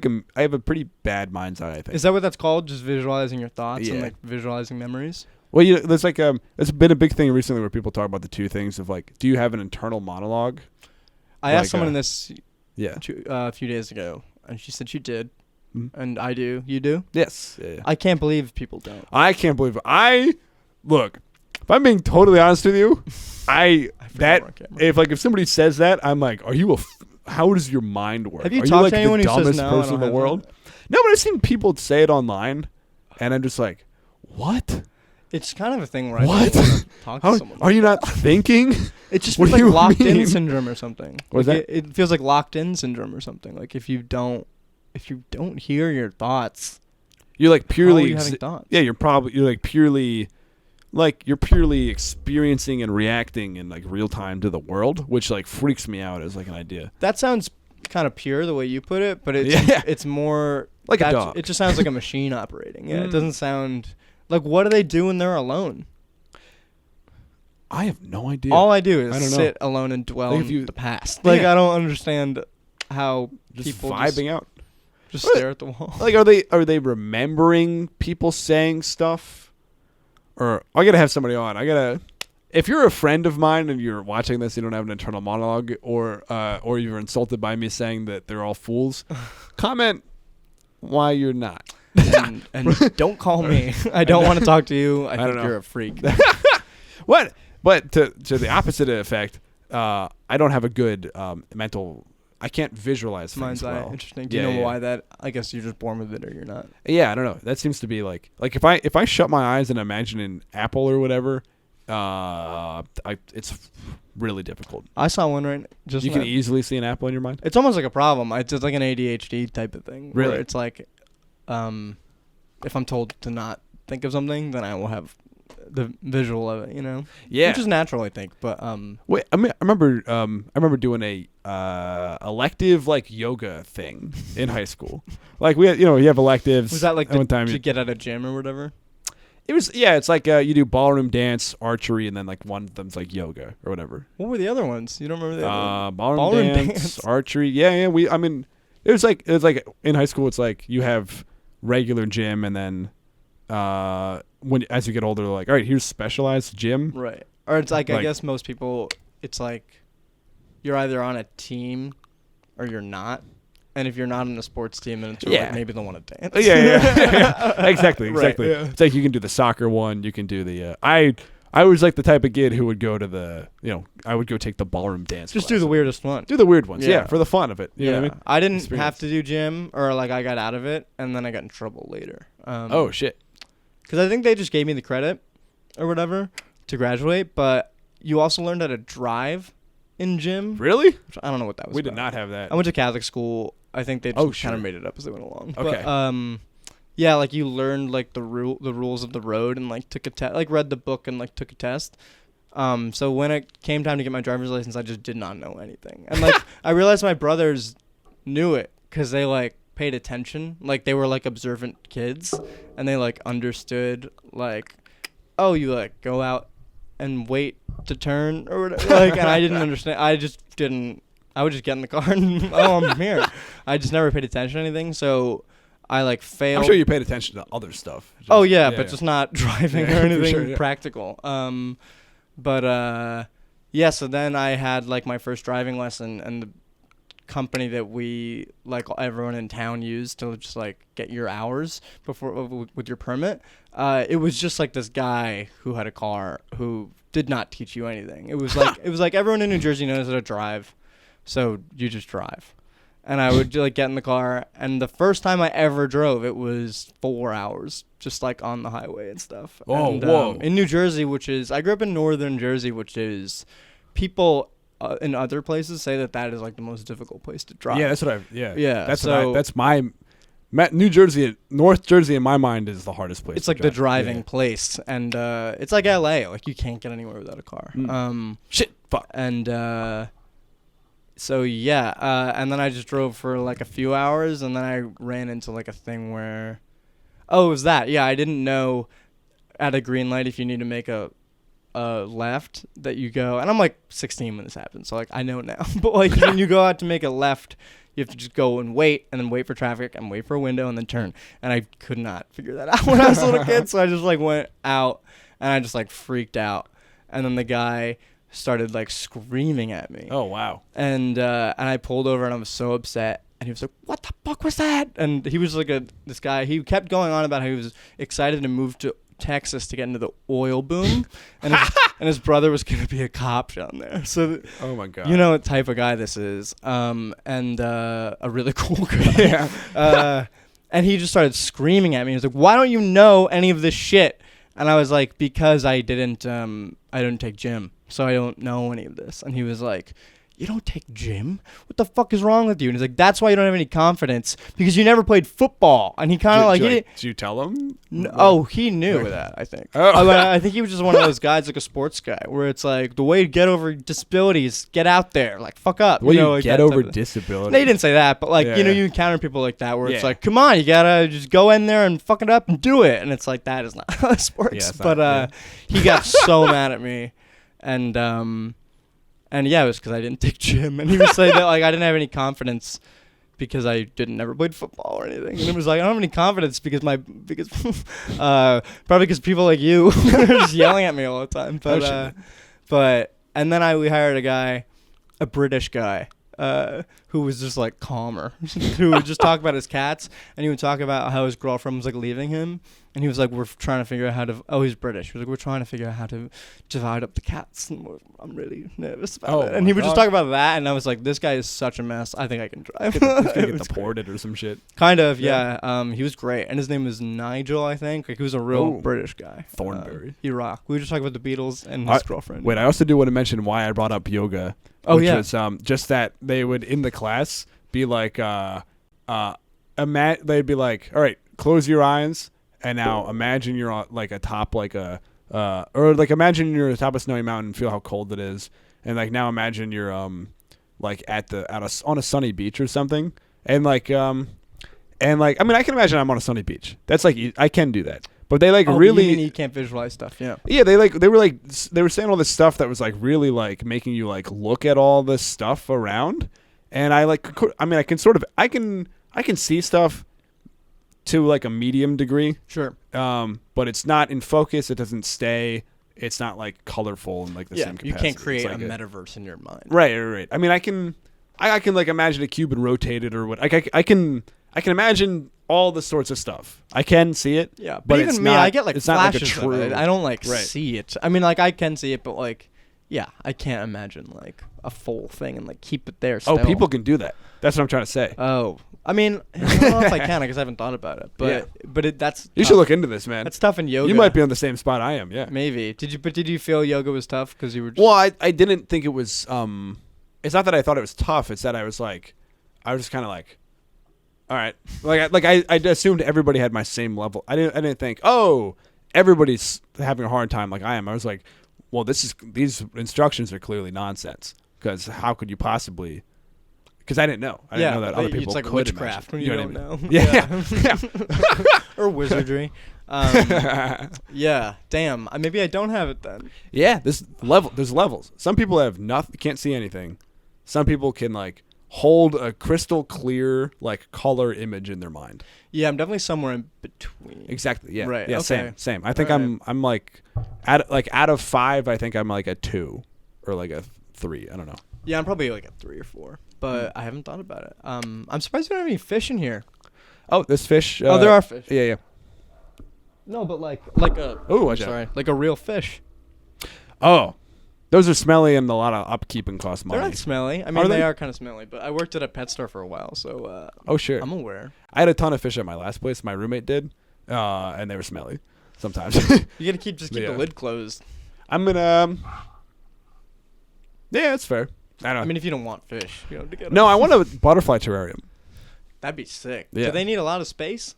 a pretty bad mind's eye, I think. Is that what that's called? Just visualizing your thoughts and Yeah. like visualizing memories? Well, there's like it's been a big thing recently where people talk about the two things of like, do you have an internal monologue? I asked someone this Yeah. a few days ago, and she said she did, Mm-hmm. and I do. You do? Yes. Yeah. I can't believe people don't. I can't believe it. Look, if I'm being totally honest with you, if somebody says that, I'm like, are you how does your mind work? Have you Are talked like to anyone the who says dumbest no, I person don't in the have world? that? No, but I've seen people say it online, and I'm just like, what? It's kind of a thing where What? I don't want to talk to someone. Are you not thinking? It just What feels do like you locked in mean? syndrome or something. What's Like that? it feels like locked in syndrome or something. Like if you don't hear your thoughts, You're like purely how are you having thoughts? Yeah, you're purely experiencing and reacting in like real time to the world, which like freaks me out as like an idea. That sounds kind of pure the way you put it, but it's more Like a dog. It just sounds like a machine operating. Yeah, it Mm. doesn't sound like what do they do when they're alone? I have no idea. All I do I is don't sit alone and dwell Like if in you- the past. Like Yeah. I don't understand how just people vibing out. just What? stare at the wall. Like are they remembering people saying stuff? Or I gotta have somebody on. If you're a friend of mine and you're watching this, you don't have an internal monologue, or you're insulted by me saying that they're all fools, comment why you're not. and don't call me. I don't want to talk to you. I don't think know. you're a freak. What? But to the opposite effect, I don't have a good mental. I can't visualize things Mind's eye. well. Interesting. Do you know why that? I guess you're just born with it, or you're not. Yeah, I don't know. That seems to be like if I shut my eyes and imagine an apple or whatever, it's really difficult. I saw one right. Just You can easily see an apple in your mind. It's almost like a problem. It's just like an ADHD type of thing. Really? Where it's like, if I'm told to not think of something, then I will have the visual of it. You know. Yeah. Which is natural, I think. But Wait, I remember doing a elective like yoga thing in high school. Like we had, you have electives. was that like one time to get at a gym or whatever? It was it's like you do ballroom dance, archery, and then like one of them's like yoga or whatever. What were the other ones? You don't remember the other ones? Ballroom dance, archery. Yeah. It was like in high school. It's like you have regular gym, and then as you get older, they're like, all right, here's specialized gym. Right. Or it's like I Like- guess most people, it's like you're either on a team or you're not. And if you're not on a sports team, then it's like maybe they'll want to dance. Yeah. Exactly. Right, yeah. It's like you can do the soccer one. You can do the. I was like the type of kid who would go to the. I would go take the ballroom dance. Just class. do the weirdest one. Do the weird ones. Yeah, Yeah. for the fun of it. You know what I mean? I didn't Experience. have to do gym, or like I got out of it, and then I got in trouble later. Oh shit. Because I think they just gave me the credit or whatever to graduate, but you also learned how to drive in gym. Really? Which I don't know what that was. We did about. not have that. I went to Catholic school. I think they just sure. kind of made it up as they went along. Okay. But, yeah, like you learned like the rules of the road and like took a test, like read the book and like took a test. So when it came time to get my driver's license, I just did not know anything. And like I realized my brothers knew it because they like paid attention. Like they were like observant kids, and they like understood like, oh, you like go out and wait to turn or whatever. Like, and I didn't understand. I just didn't. I would just get in the car and I'm here. I just never paid attention to anything, so I like failed. I'm sure you paid attention to other stuff. Oh yeah, but just not driving Yeah, or for anything sure, yeah. practical. But yeah. So then I had like my first driving lesson, and the company that we like everyone in town used to just like get your hours before with your permit. It was just like this guy who had a car who did not teach you anything. It was like everyone in New Jersey knows how to drive, so you just drive. And I would like get in the car, and the first time I ever drove, it was 4 hours, just like on the highway and stuff. Oh, and, whoa! In New Jersey, I grew up in northern Jersey, which is people in other places say that is like the most difficult place to drive. Yeah, that's what Yeah, that's my New Jersey, North Jersey in my mind is the hardest place. It's like the driving place, and it's like LA. Like you can't get anywhere without a car. Shit, fuck. And so yeah, and then I just drove for like a few hours, and then I ran into like a thing where, it was that. Yeah, I didn't know at a green light if you need to make a left that you go, and I'm like 16 when this happened, so like I know now. But like when you go out to make a left, you have to just go and wait, and then wait for traffic, and wait for a window, and then turn. And I could not figure that out when I was a little kid, so I just like went out, and I just like freaked out, and then the guy started like screaming at me. Oh wow! And I pulled over, and I was so upset. And he was like, "What the fuck was that?" And he was like this guy. He kept going on about how he was excited to move to Texas to get into the oil boom, and his brother was gonna be a cop down there. So, oh my god, you know what type of guy this is. And a really cool guy. Yeah. And he just started screaming at me. He was like, "Why don't you know any of this shit?" And I was like, "Because I didn't take gym, so I don't know any of this." And he was like, "You don't take gym? What the fuck is wrong with you?" And he's like, "That's why you don't have any confidence, because you never played football." And he kind of like, did you tell him? He knew that, I think. Oh. I think he was just one of those guys, like a sports guy, where it's like, the way to get over disabilities, get out there, like, fuck up. Well, like get over disability. They didn't say that, but like, you encounter people like that, where it's Yeah. like, come on, you gotta just go in there and fuck it up and do it. And it's like, that is not how this works. He got so mad at me. And yeah, it was because I didn't take gym, and he was saying that like I didn't have any confidence because I never played football or anything. And it was like, I don't have any confidence because probably because people like you are just yelling at me all the time. But we hired a guy, a British guy, who was just like calmer, who would just talk about his cats, and he would talk about how his girlfriend was like leaving him, and he was like, "We're trying to figure out how to." Oh, he's British. He was like, "We're trying to figure out how to divide up the cats, and I'm really nervous about it." And he would just talk about that, and I was like, "This guy is such a mess. I think I can drive." He's gonna get deported or some shit. Kind of, yeah. He was great, and his name was Nigel, I think. Like he was a real British guy. Thornbury. He rocked. We were just talking about the Beatles and his girlfriend. Wait, I also do want to mention why I brought up yoga. Which was just that they would in the class be like, they'd be like, all right, close your eyes, and now imagine you're on like atop like imagine you're atop a snowy mountain and feel how cold it is, and like now imagine you're like on a sunny beach or something, and like I mean I can imagine I'm on a sunny beach. That's like I can do that. But they like really. You mean you can't visualize stuff, yeah. Yeah, they were saying all this stuff that was like really like making you like look at all this stuff around, and I can see stuff to like a medium degree. Sure. But it's not in focus. It doesn't stay. It's not like colorful in like the same capacity. You can't create like a metaverse in your mind. Right. I mean, I can like imagine a cube and rotate it or what. I can imagine all the sorts of stuff. I can see it. Yeah, but even me, I get like flashes of it. I don't like right. see it. I mean, like I can see it, but like, yeah, I can't imagine like a full thing and like keep it there. Still. Oh, people can do that. That's what I'm trying to say. Oh, I mean, I don't know if I can because I haven't thought about it. But that's you should look into this, man. That's tough in yoga. You might be on the same spot I am. Yeah, maybe. Did you feel yoga was tough because you were? Well, I didn't think it was. It's not that I thought it was tough. It's that I was just kind of like. All right, I assumed everybody had my same level. I didn't think, oh, everybody's having a hard time like I am. I was like, well, these instructions are clearly nonsense because how could you possibly? Because I didn't know. I didn't know that other people it's like could witchcraft when you don't know. Yeah. Or wizardry. Yeah. Damn. Maybe I don't have it then. Yeah. There's levels. Some people have nothing. Can't see anything. Some people can like. Hold a crystal clear like color image in their mind. Yeah, I'm definitely somewhere in between. Exactly. Yeah. Right. Yeah. Okay. Same. I think I'm like out of 5. I think I'm like a 2 or like a 3. I don't know. Yeah, I'm probably like a 3 or 4. but I haven't thought about it. I'm surprised we don't have any fish in here. Oh, there's fish. There are fish. Yeah. No, but like a. Oh, I'm sorry, like a real fish. Oh, those are smelly and a lot of upkeep and cost money. They're not smelly. I mean, Are they they? are kind of smelly, but I worked at a pet store for a while, so Oh, sure. I'm aware. I had a ton of fish at my last place. My roommate did, and they were smelly sometimes. You gotta keep the lid closed. I'm gonna. Yeah, it's fair. I don't know. I mean, if you don't want fish, you know, to get No, I want a butterfly terrarium. That'd be sick. Yeah. Do they need a lot of space?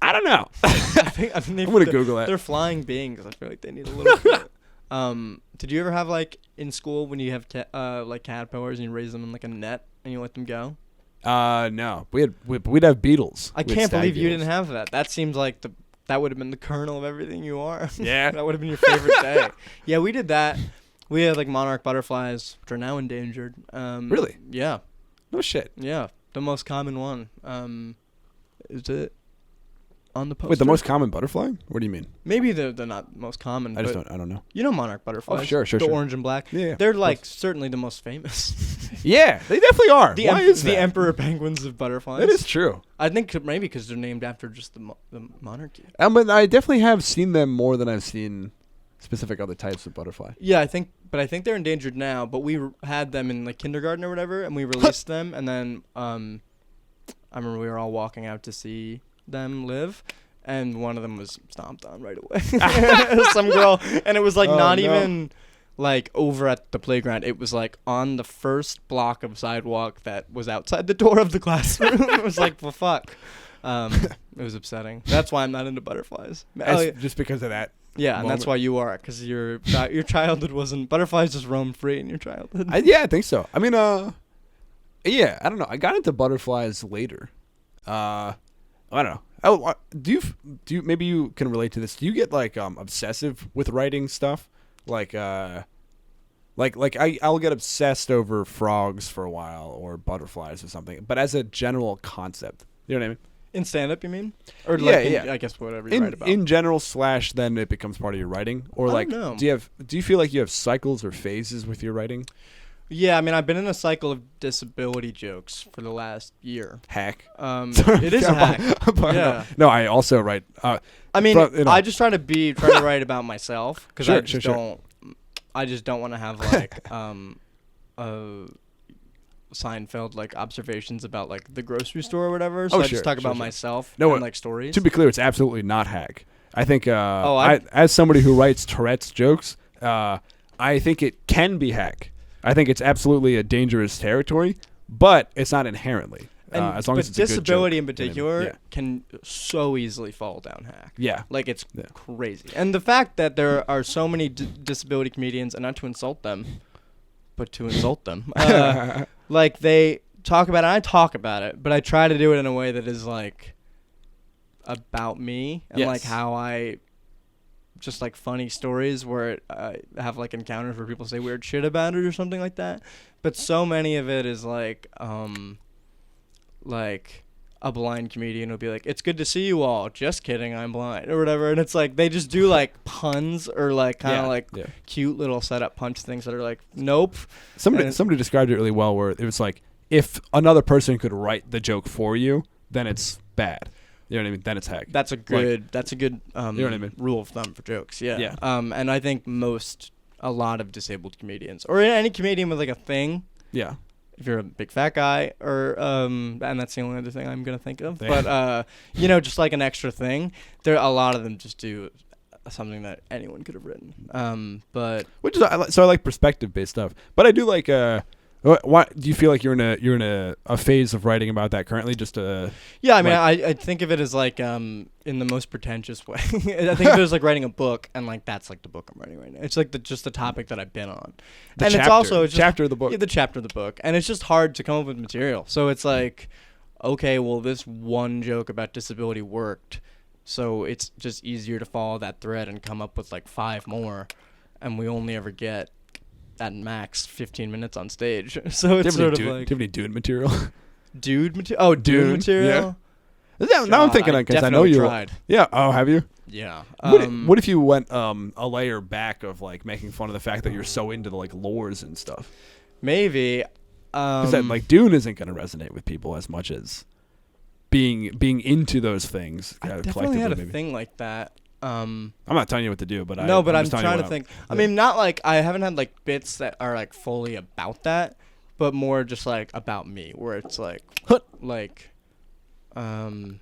I don't know. I mean, I'm gonna Google that. They're flying beings. I feel like they need a little bit. Did you ever have like in school when you have like caterpillars and you raise them in like a net and you let them go? No. We'd have beetles. I can't believe you didn't have that. That seems like that would have been the kernel of everything you are. Yeah. That would have been your favorite day. Yeah, we did that. We had like monarch butterflies, which are now endangered. Really? Yeah. No shit. Yeah. The most common one. Is it on the poster? Wait, the most common butterfly? What do you mean? Maybe they're not most common. I don't know. You know monarch butterflies. Oh, sure. The orange and black. Yeah. They're like certainly the most famous. Yeah, they definitely are. Why is that? The emperor penguins of butterflies? That is true. I think maybe because they're named after just the monarchy. But I definitely have seen them more than I've seen specific other types of butterfly. Yeah, I think they're endangered now. But we had them in like kindergarten or whatever, and we released them. And then I remember we were all walking out to see them live, and one of them was stomped on right away. Some girl, and it was like even like over at the playground. It was like on the first block of sidewalk that was outside the door of the classroom. It was like, well, fuck. It was upsetting. That's why I'm not into butterflies. Just because of that. Yeah, and that's why you are, because your childhood wasn't. Butterflies just roamed free in your childhood. Yeah, I think so. I mean, yeah, I don't know. I got into butterflies later. I don't know. Oh, do you maybe you can relate to this? Do you get like obsessive with writing stuff? Like I'll get obsessed over frogs for a while or butterflies or something. But as a general concept, you know what I mean? In stand-up, you mean? Or yeah. I guess whatever you write about. In general, / then it becomes part of your writing, or like, don't know. do you feel like you have cycles or phases with your writing? Yeah, I mean, I've been in a cycle of disability jokes for the last year. Hack. It is a hack. Yeah. No, I also write. I mean, but, I just try to write about myself because I just don't. I just don't want to have like Seinfeld like observations about like the grocery store or whatever. So I just talk about myself and like stories. To be clear, it's absolutely not hack. I think as somebody who writes Tourette's jokes, I think it can be hack. I think it's absolutely a dangerous territory, but it's not inherently. As long as it's disability a in good joke, particular can so easily fall down hack. Yeah. Like it's crazy. And the fact that there are so many disability comedians, and not to insult them, but to insult them, like they talk about it, I talk about it, but I try to do it in a way that is like about me and like how I just like funny stories where I have like encounters where people say weird shit about it or something like that. But so many of it is like a blind comedian will be like, "It's good to see you all. Just kidding, I'm blind," or whatever. And it's like they just do like puns or like kind of cute little setup punch things that are like, nope. Somebody described it really well, where it was like, if another person could write the joke for you, then it's bad. You know what I mean? Then it's hack. That's a good you know what I mean? Rule of thumb for jokes. Yeah. Yeah. And I think a lot of disabled comedians or any comedian with like a thing. Yeah. If you're a big fat guy or and that's the only other thing I'm gonna think of. Damn. But just like an extra thing. A lot of them just do something that anyone could have written. But which is so I like perspective based stuff. But I do like why do you feel like you're in a phase of writing about that currently? Yeah, I mean, I think of it as like in the most pretentious way. I think of it as like writing a book, and like that's like the book I'm writing right now. It's like just the topic that I've been on, it's also chapter of the book. Yeah, the chapter of the book, and it's just hard to come up with material. So it's like, okay, well, this one joke about disability worked, so it's just easier to follow that thread and come up with like 5 more, and we only ever get at max 15 minutes on stage. So it's sort of like... Do you have any dude material? Dude material? Oh, dude material? Yeah. Now I'm thinking because I know you tried. Yeah. Oh, have you? Yeah. What if you went a layer back of like making fun of the fact that you're so into the like lores and stuff? Maybe. Because like Dune isn't going to resonate with people as much as being into those things. I definitely had a thing like that. I'm not telling you what to do, but I'm trying to think. I mean, not like I haven't had like bits that are like fully about that, but more just like about me, where it's like like I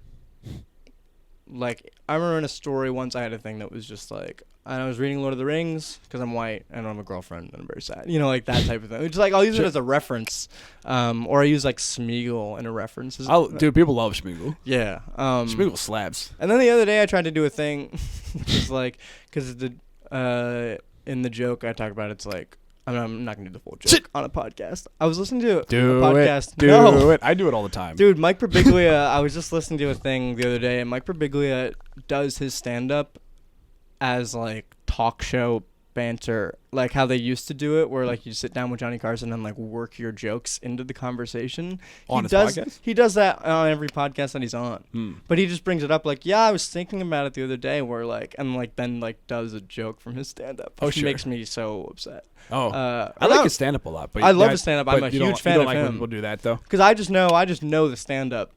remember in a story once I had a thing that was just like I was reading Lord of the Rings because I'm white and I don't have a girlfriend and I'm very sad, like that type of thing. It's like I'll use it as a reference, or I use like Smeagol in a reference. Dude, people love Smeagol. Yeah, Smeagol slaps. And then the other day I tried to do a thing, which is like because in the joke I talk about it's like. I'm not going to do the full joke on a podcast. I was listening to a podcast. Do it. I do it all the time. Dude, Mike Birbiglia, I was just listening to a thing the other day, and Mike Birbiglia does his stand-up as, like, talk show banter, like how they used to do it, where, like, you sit down with Johnny Carson and, like, work your jokes into the conversation. On his podcast? He does that on every podcast that he's on. But he just brings it up, like, yeah, I was thinking about it the other day, where, like, and, like, then, like, does a joke from his stand-up, which makes me so upset. I like his stand-up a lot. But I love his stand-up. I'm a huge fan of him. When people do that, though? Because I just know the stand-up.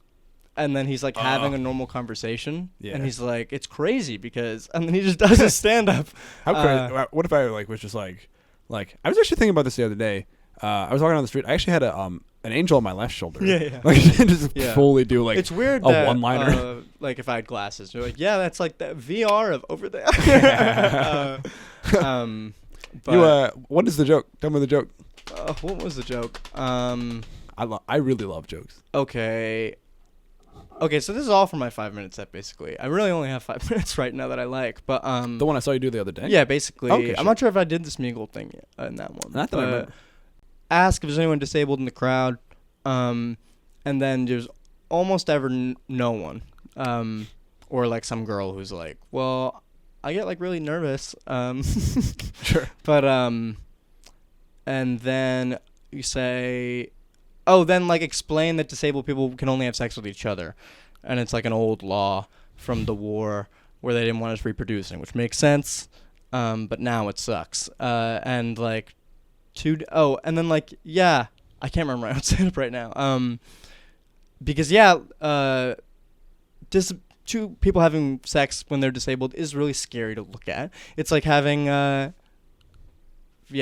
And then he's, like, having a normal conversation. Yeah. And he's like, it's crazy because... And then he just does his stand-up. How crazy... What if I, like, was just, like... I was actually thinking about this the other day. I was walking down the street. I actually had an angel on my left shoulder. Yeah. Like, just fully do, like, it's weird a one-liner. Like, if I had glasses. You're like, yeah, that's, like, that VR of over there. But what is the joke? Tell me the joke. What was the joke? I really love jokes. Okay, so this is all for my 5-minute set, basically. I really only have 5 minutes right now that I like, but the one I saw you do the other day. Yeah, basically. Okay, sure. I'm not sure if I did the Smeagol thing yet in that one. Not that I remember. Ask if there's anyone disabled in the crowd, and then there's almost ever no one, or like some girl who's like, well, I get like really nervous. Sure. But and then you say. Oh, then, like, explain that disabled people can only have sex with each other. And it's, like, an old law from the war where they didn't want us reproducing, which makes sense. But now it sucks. And, like, and then, like, yeah. I can't remember my own stand-up right now. Because, yeah, two people having sex when they're disabled is really scary to look at. It's like having,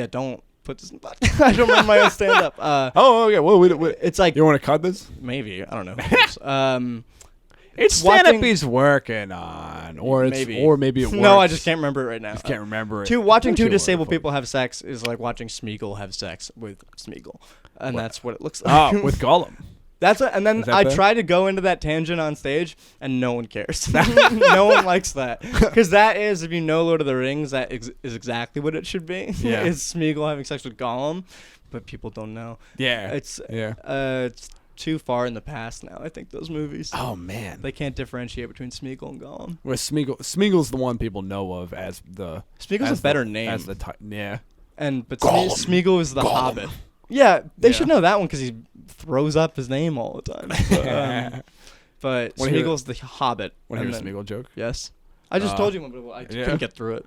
don't... Put this in the podcast. I don't remember my own stand-up. Okay. Well, it's like... You want to cut this? Maybe. I don't know. It's stand-up he's working on. Or maybe it works. No, I just can't remember it right now. I just can't remember it. Watching two disabled people have sex is like watching Smeagol have sex with Smeagol. And that's what it looks like. With Gollum. And then I try to go into that tangent on stage, and no one cares. No one likes that. Because that is, if you know Lord of the Rings, that is exactly what it should be. Yeah. It's Smeagol having sex with Gollum, but people don't know. Yeah. It's too far in the past now, I think, those movies. Oh, man. They can't differentiate between Smeagol and Gollum. Well, Smeagol's the one people know of as the... Smeagol's a better name. As the yeah. But Smeagol is the Hobbit. Yeah, they should know that one because he throws up his name all the time. But Smeagol's the Hobbit. Want to hear a Smeagol joke? Yes. I just told you one, but I couldn't get through it.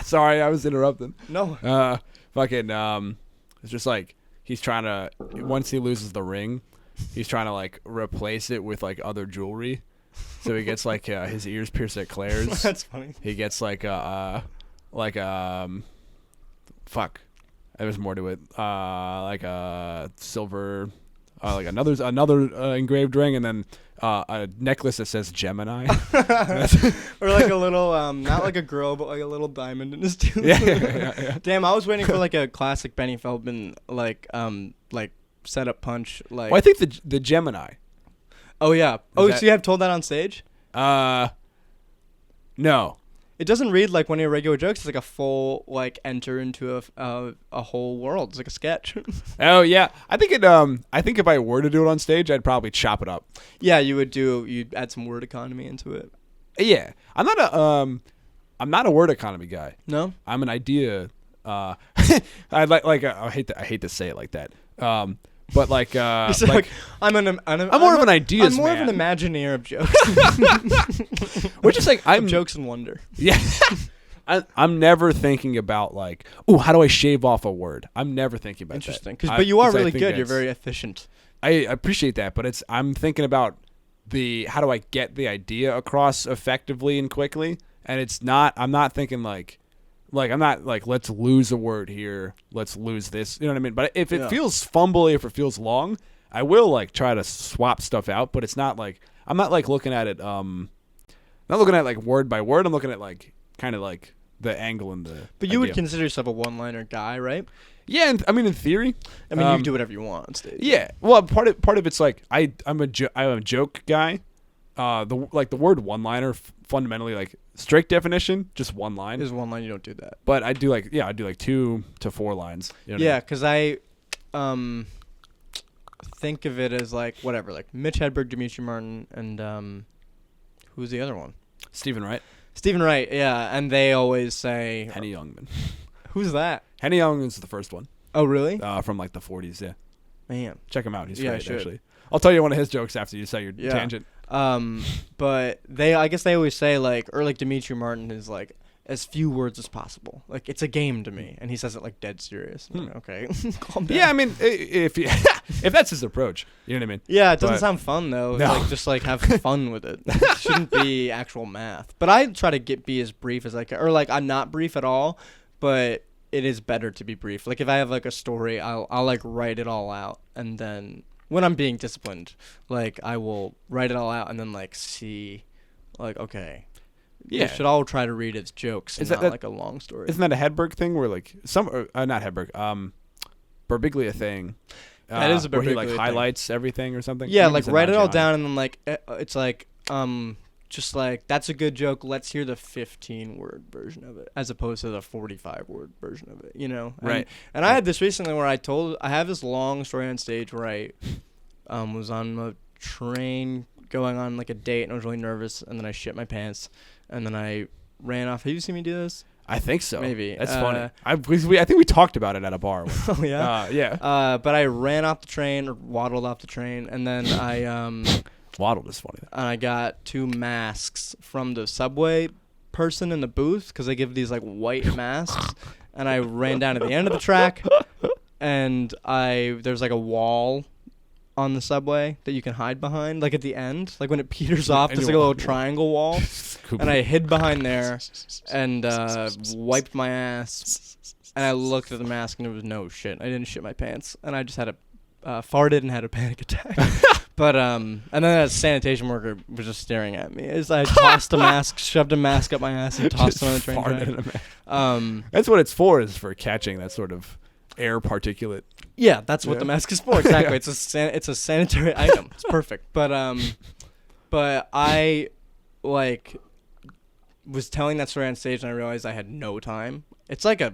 Sorry, I was interrupting. No. It's just like he's trying to, once he loses the ring, he's trying to like replace it with like other jewelry. So he gets like his ears pierced at Claire's. That's funny. He gets fuck. There's more to it. Like a silver, like another engraved ring, and then a necklace that says Gemini. Or like a little, not like a girl, but like a little diamond in his tooth. Yeah. Damn, I was waiting for like a classic Benny Feldman like setup punch. Like. Well, I think the Gemini. Oh yeah. So you have told that on stage? No. It doesn't read like one of your regular jokes. It's like a full like enter into a whole world. It's like a sketch. Oh yeah, I think if I were to do it on stage, I'd probably chop it up. Yeah, you'd add some word economy into it. Yeah, I'm not a word economy guy. No, I'm an idea. I hate to say it like that. But like, I'm more of an ideas I'm more man. of an imagineer of jokes. Which is like I'm jokes and wonder. Yeah. I'm never thinking about like, oh, how do I shave off a word? I'm never thinking about Interesting. that. But you are 'cause I really think good. You're that's- very efficient. I appreciate that, but I'm thinking about how do I get the idea across effectively and quickly, and I'm not thinking like I'm not like, let's lose a word here, let's lose this, you know what I mean? But if it feels fumbly, if it feels long, I will like try to swap stuff out, but it's not like, I'm not like looking at it, not looking at like word by word, I'm looking at like kind of like the angle and the But you would idea. consider yourself a one-liner guy, right? Yeah, and, I mean in theory. I mean, you can do whatever you want on stage. Yeah, well, part of it's like I'm a joke guy. The word one-liner fundamentally, like strict definition, just one line. There's one line you don't do that. But I do like 2 to 4 lines. You know what I Yeah, mean? because I think of it as like whatever, like Mitch Hedberg, Dimitri Martin, and who's the other one? Stephen Wright, Stephen Wright. Yeah, and they always say, Henny Youngman. "Who's that?" Henny Youngman's the first one. Oh, really? From like the 40s. Yeah, Man. check him out. He's Yeah, I great should. actually. I'll tell you one of his jokes after you say your Yeah. tangent. But I guess they always say like, or like Dimitri Martin is like, as few words as possible. Like, it's a game to me, and he says it like dead serious. I'm like, okay, calm down. Yeah, I mean, if if that's his approach, you know what I mean. Yeah, it doesn't But- sound fun though. No. Like, just like have fun with it. It shouldn't be actual math. But I try to be as brief as I can, or like I'm not brief at all. But it is better to be brief. Like if I have like a story, I'll like write it all out, and then when I'm being disciplined, like I will write it all out, and then like see, like okay, Yeah. we should all try to read its jokes, Is and that- not like a long story. Isn't that a Hedberg thing where like not Hedberg, Birbiglia thing? That is a where he Birbiglia like thing. highlights everything or something. Yeah, Maybe like it's a write it all Nanjiani. down, and then like it's like just like that's a good joke. Let's hear the 15-word version of it as opposed to the 45-word version of it. You know, Right. And I had this recently where I have this long story on stage where I was on a train going on like a date, and I was really nervous, and then I shit my pants, and then I ran off. Have you seen me do this? I think so. Maybe. That's funny. I think we talked about it at a bar. Oh yeah. Yeah. But I ran off the train, or waddled off the train, and then Waddled is funny. I got 2 masks from the subway person in the booth because they give these like white masks, and I ran down to the end of the track, and there's like a wall on the subway that you can hide behind, like at the end, like when it peters off, And there's you like a little walk- triangle wall, and I hid behind there and wiped my ass, and I looked at the mask and there was no shit. I didn't shit my pants, and I just had farted and had a panic attack. But and then a sanitation worker was just staring at me as I tossed a mask, shoved a mask up my ass, and tossed it on the train track. That's what it's for, is for catching that sort of air particulate. Yeah, that's what Yeah. the mask is for. Exactly. Yeah. It's a sanitary item. It's perfect. But I like was telling that story on stage, and I realized I had no time. It's like a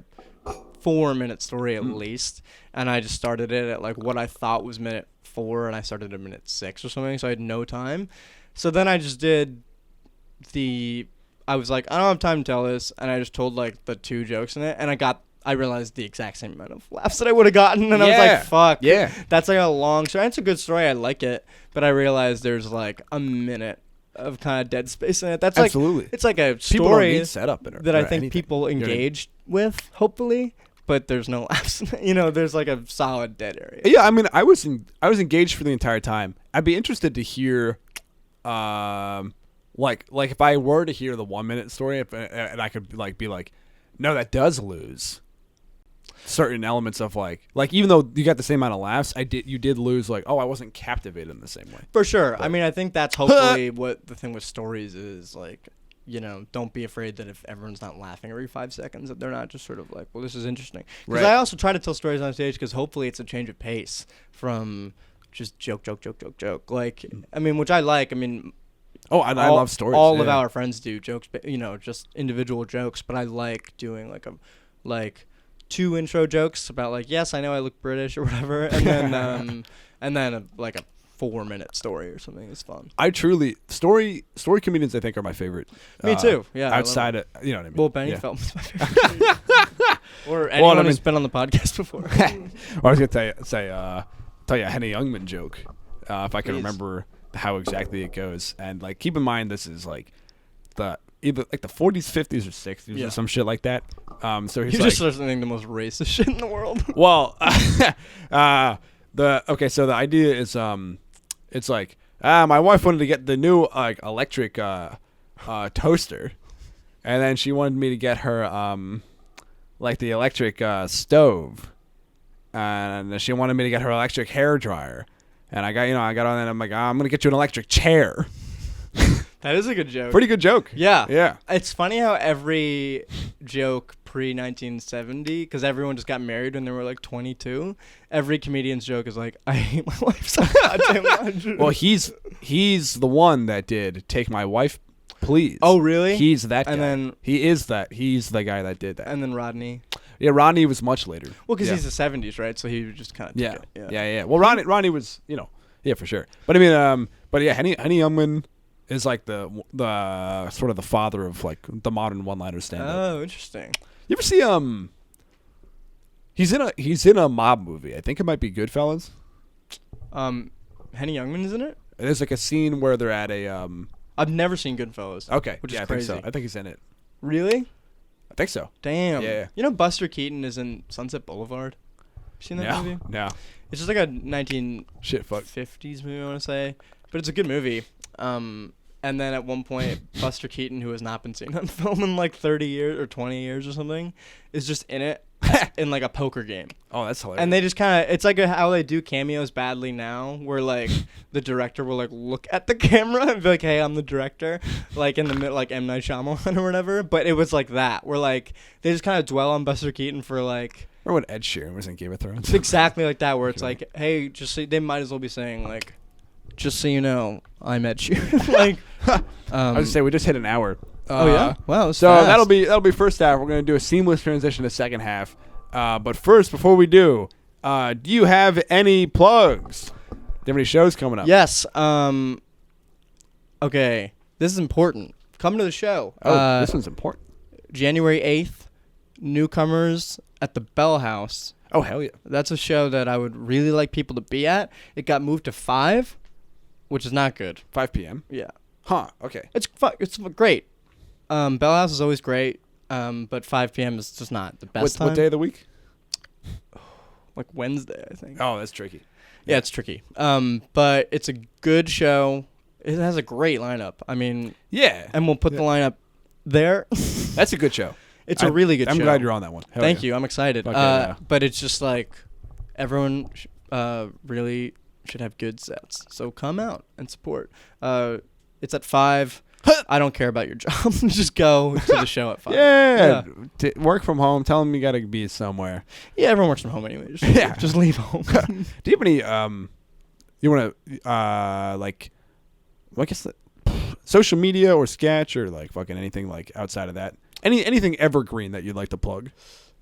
4-minute story at least, and I just started it at like what I thought was minute 4, and I started at minute 6 or something, so I had no time. So then I just did I was like, I don't have time to tell this, and I just told like the 2 jokes in it, and I realized the exact same amount of laughs that I would have gotten, and I was like, fuck. Yeah. That's like a long story. It's a good story. I like it, but I realized there's like a minute of kind of dead space in it. That's Absolutely. like, it's like a People don't story need setup in it that I or think anything. people You know what I mean? engage with, hopefully, but there's no laughs. You know, there's like a solid dead area. Yeah, I mean, I was engaged for the entire time. I'd be interested to hear, like if I were to hear the 1-minute story, and I could like be like, no, that does lose certain elements of like even though you got the same amount of laughs, you did lose like, oh, I wasn't captivated in the same way. For sure. I mean, I think that's hopefully what the thing with stories is, like, you know, don't be afraid that if everyone's not laughing every 5 seconds, that they're not just sort of like, well, this is interesting. Because Right. I also try to tell stories on stage because hopefully it's a change of pace from just joke. Like, I mean, which I like. I mean, Oh, I love stories. All of Yeah. our friends do jokes, you know, just individual jokes. But I like doing like 2 intro jokes about like, yes, I know I look British or whatever, and then like a 4-minute story or something is fun. I truly story comedians I think are my favorite. Me too. Yeah. I love Outside it. of, you know what I mean. Well, Benny Yeah. Feldman's my favorite. Or anyone I who's mean- been on the podcast before. I was gonna tell you a Henny Youngman joke, if I can Please. remember how exactly it goes. And like, keep in mind, this is like the either like the 40s, 50s, or 60s or some shit like that. So he's You like, just started saying the most racist shit in the world. well, so the idea is it's like my wife wanted to get the new electric toaster, and then she wanted me to get her like the electric stove, and she wanted me to get her electric hair dryer, and I got on that, and I'm like, I'm gonna get you an electric chair. That is a good joke. Pretty good joke. Yeah. Yeah. It's funny how every joke pre-1970, because everyone just got married when they were like 22, every comedian's joke is like, I hate my wife so goddamn much. Well, he's the one that did Take My Wife, Please. Oh, really? He's that guy. And then he's the guy that did that. And then Rodney. Yeah, Rodney was much later. Well, because he's the 70s, right? So he just kind of yeah. took it. Yeah. Well, Rodney was, yeah, for sure. But I mean, Henny Youngman is like the sort of the father of like the modern one-liner stand-up. Oh, interesting. You ever see he's in a mob movie. I think it might be Goodfellas. Henny Youngman is in it? There's like a scene where they're at a I've never seen Goodfellas. Okay. Which is I crazy. think so. I think he's in it. Really? I think so. Damn. Yeah. You know Buster Keaton is in Sunset Boulevard? You seen that movie? No. It's just like a 1950s movie, I want to say. But it's a good movie. And then at one point, Buster Keaton, who has not been seen on film in like 30 years or 20 years or something, is just in it in like a poker game. Oh, that's hilarious. And they just kind of, it's like how they do cameos badly now, where like the director will like look at the camera and be like, hey, I'm the director, like in the middle, like M. Night Shyamalan or whatever. But it was like that, where like they just kind of dwell on Buster Keaton for like. Or when Ed Sheeran was in Game of Thrones. It's exactly like that, where it's like, hey, just so, they might as well be saying like, just so you know, I'm Ed Sheeran. Like, I was gonna say we just hit an hour. Oh yeah, wow. So fast. that'll be first half. We're gonna do a seamless transition to second half. But first, before we do you have any plugs? Do you have any shows coming up? Yes. Okay, this is important. Come to the show. Oh, this one's important. January 8th, newcomers at the Bell House. Oh hell yeah! That's a show that I would really like people to be at. It got moved to 5, which is not good. 5 p.m. Yeah. Huh. Okay. It's great. Bell House is always great, but 5 p.m. is just not the best time. What day of the week? Like Wednesday, I think. Oh, that's tricky. Yeah, it's tricky. But it's a good show. It has a great lineup. I mean, yeah. And we'll put the lineup there. That's a good show. It's a really good show. I'm glad you're on that one. Hell Thank yeah. you. I'm excited. Okay, yeah. But it's just like everyone really should have good sets. So come out and support. It's at 5. I don't care about your job. Just go to the show at 5. Yeah. Work from home. Tell them you got to be somewhere. Yeah, everyone works from home anyway. Just leave home. Do you have any you want to like I guess social media or sketch or like fucking anything like outside of that? Anything evergreen that you'd like to plug?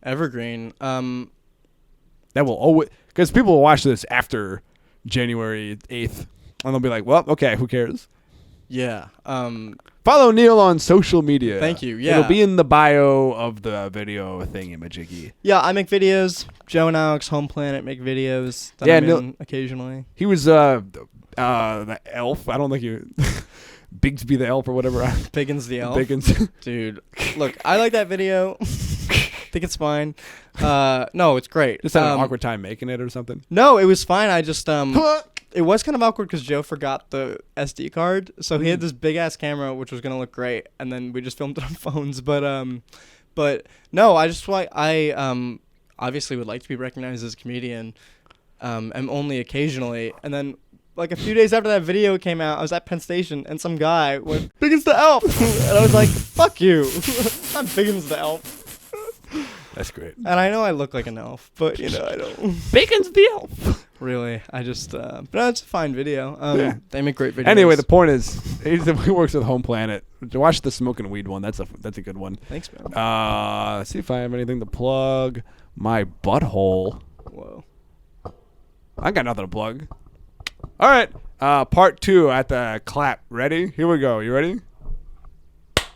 Evergreen. That will always, because people will watch this after January 8th and they'll be like, well, okay, who cares? Yeah. Follow Neill on social media. Thank you. Yeah. It'll be in the bio of the video thingamajiggy. Yeah, I make videos. Joe and Alex Home Planet make videos that I'm in occasionally. He was the elf. I don't think you Bigsby the elf or whatever. Biggins the elf. Biggins. Dude, look, I like that video. Think it's fine. No, it's great. Just had an awkward time making it or something. No, it was fine. I just it was kind of awkward because Joe forgot the SD card, so he had this big ass camera which was gonna look great, and then we just filmed it on phones. But no, I just obviously would like to be recognized as a comedian, and only occasionally. And then like a few days after that video came out, I was at Penn Station and some guy went, "Biggins the elf," and I was like, "Fuck you, I'm Biggins the elf." That's great. And I know I look like an elf, but I don't. Bacon's the elf. Really, I just. But no, it's a fine video. Yeah. They make great videos. Anyway, the point is, he works with Home Planet. Watch the smoking weed one. That's a good one. Thanks, man. Let's see if I have anything to plug. My butthole. Whoa. I got nothing to plug. All right. Part 2 at the clap. Ready? Here we go. You ready?